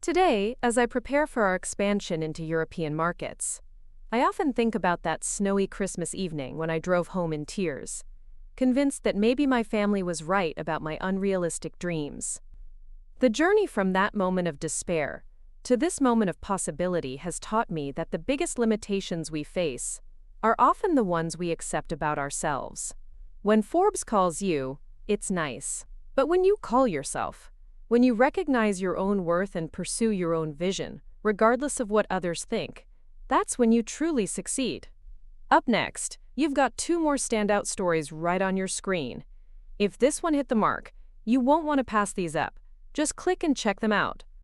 Today, as I prepare for our expansion into European markets, I often think about that snowy Christmas evening when I drove home in tears, convinced that maybe my family was right about my unrealistic dreams. The journey from that moment of despair to this moment of possibility has taught me that the biggest limitations we face are often the ones we accept about ourselves. When Forbes calls you, it's nice. But when you call yourself, when you recognize your own worth and pursue your own vision, regardless of what others think, that's when you truly succeed. Up next, you've got two more standout stories right on your screen. If this one hit the mark, you won't want to pass these up. Just click and check them out.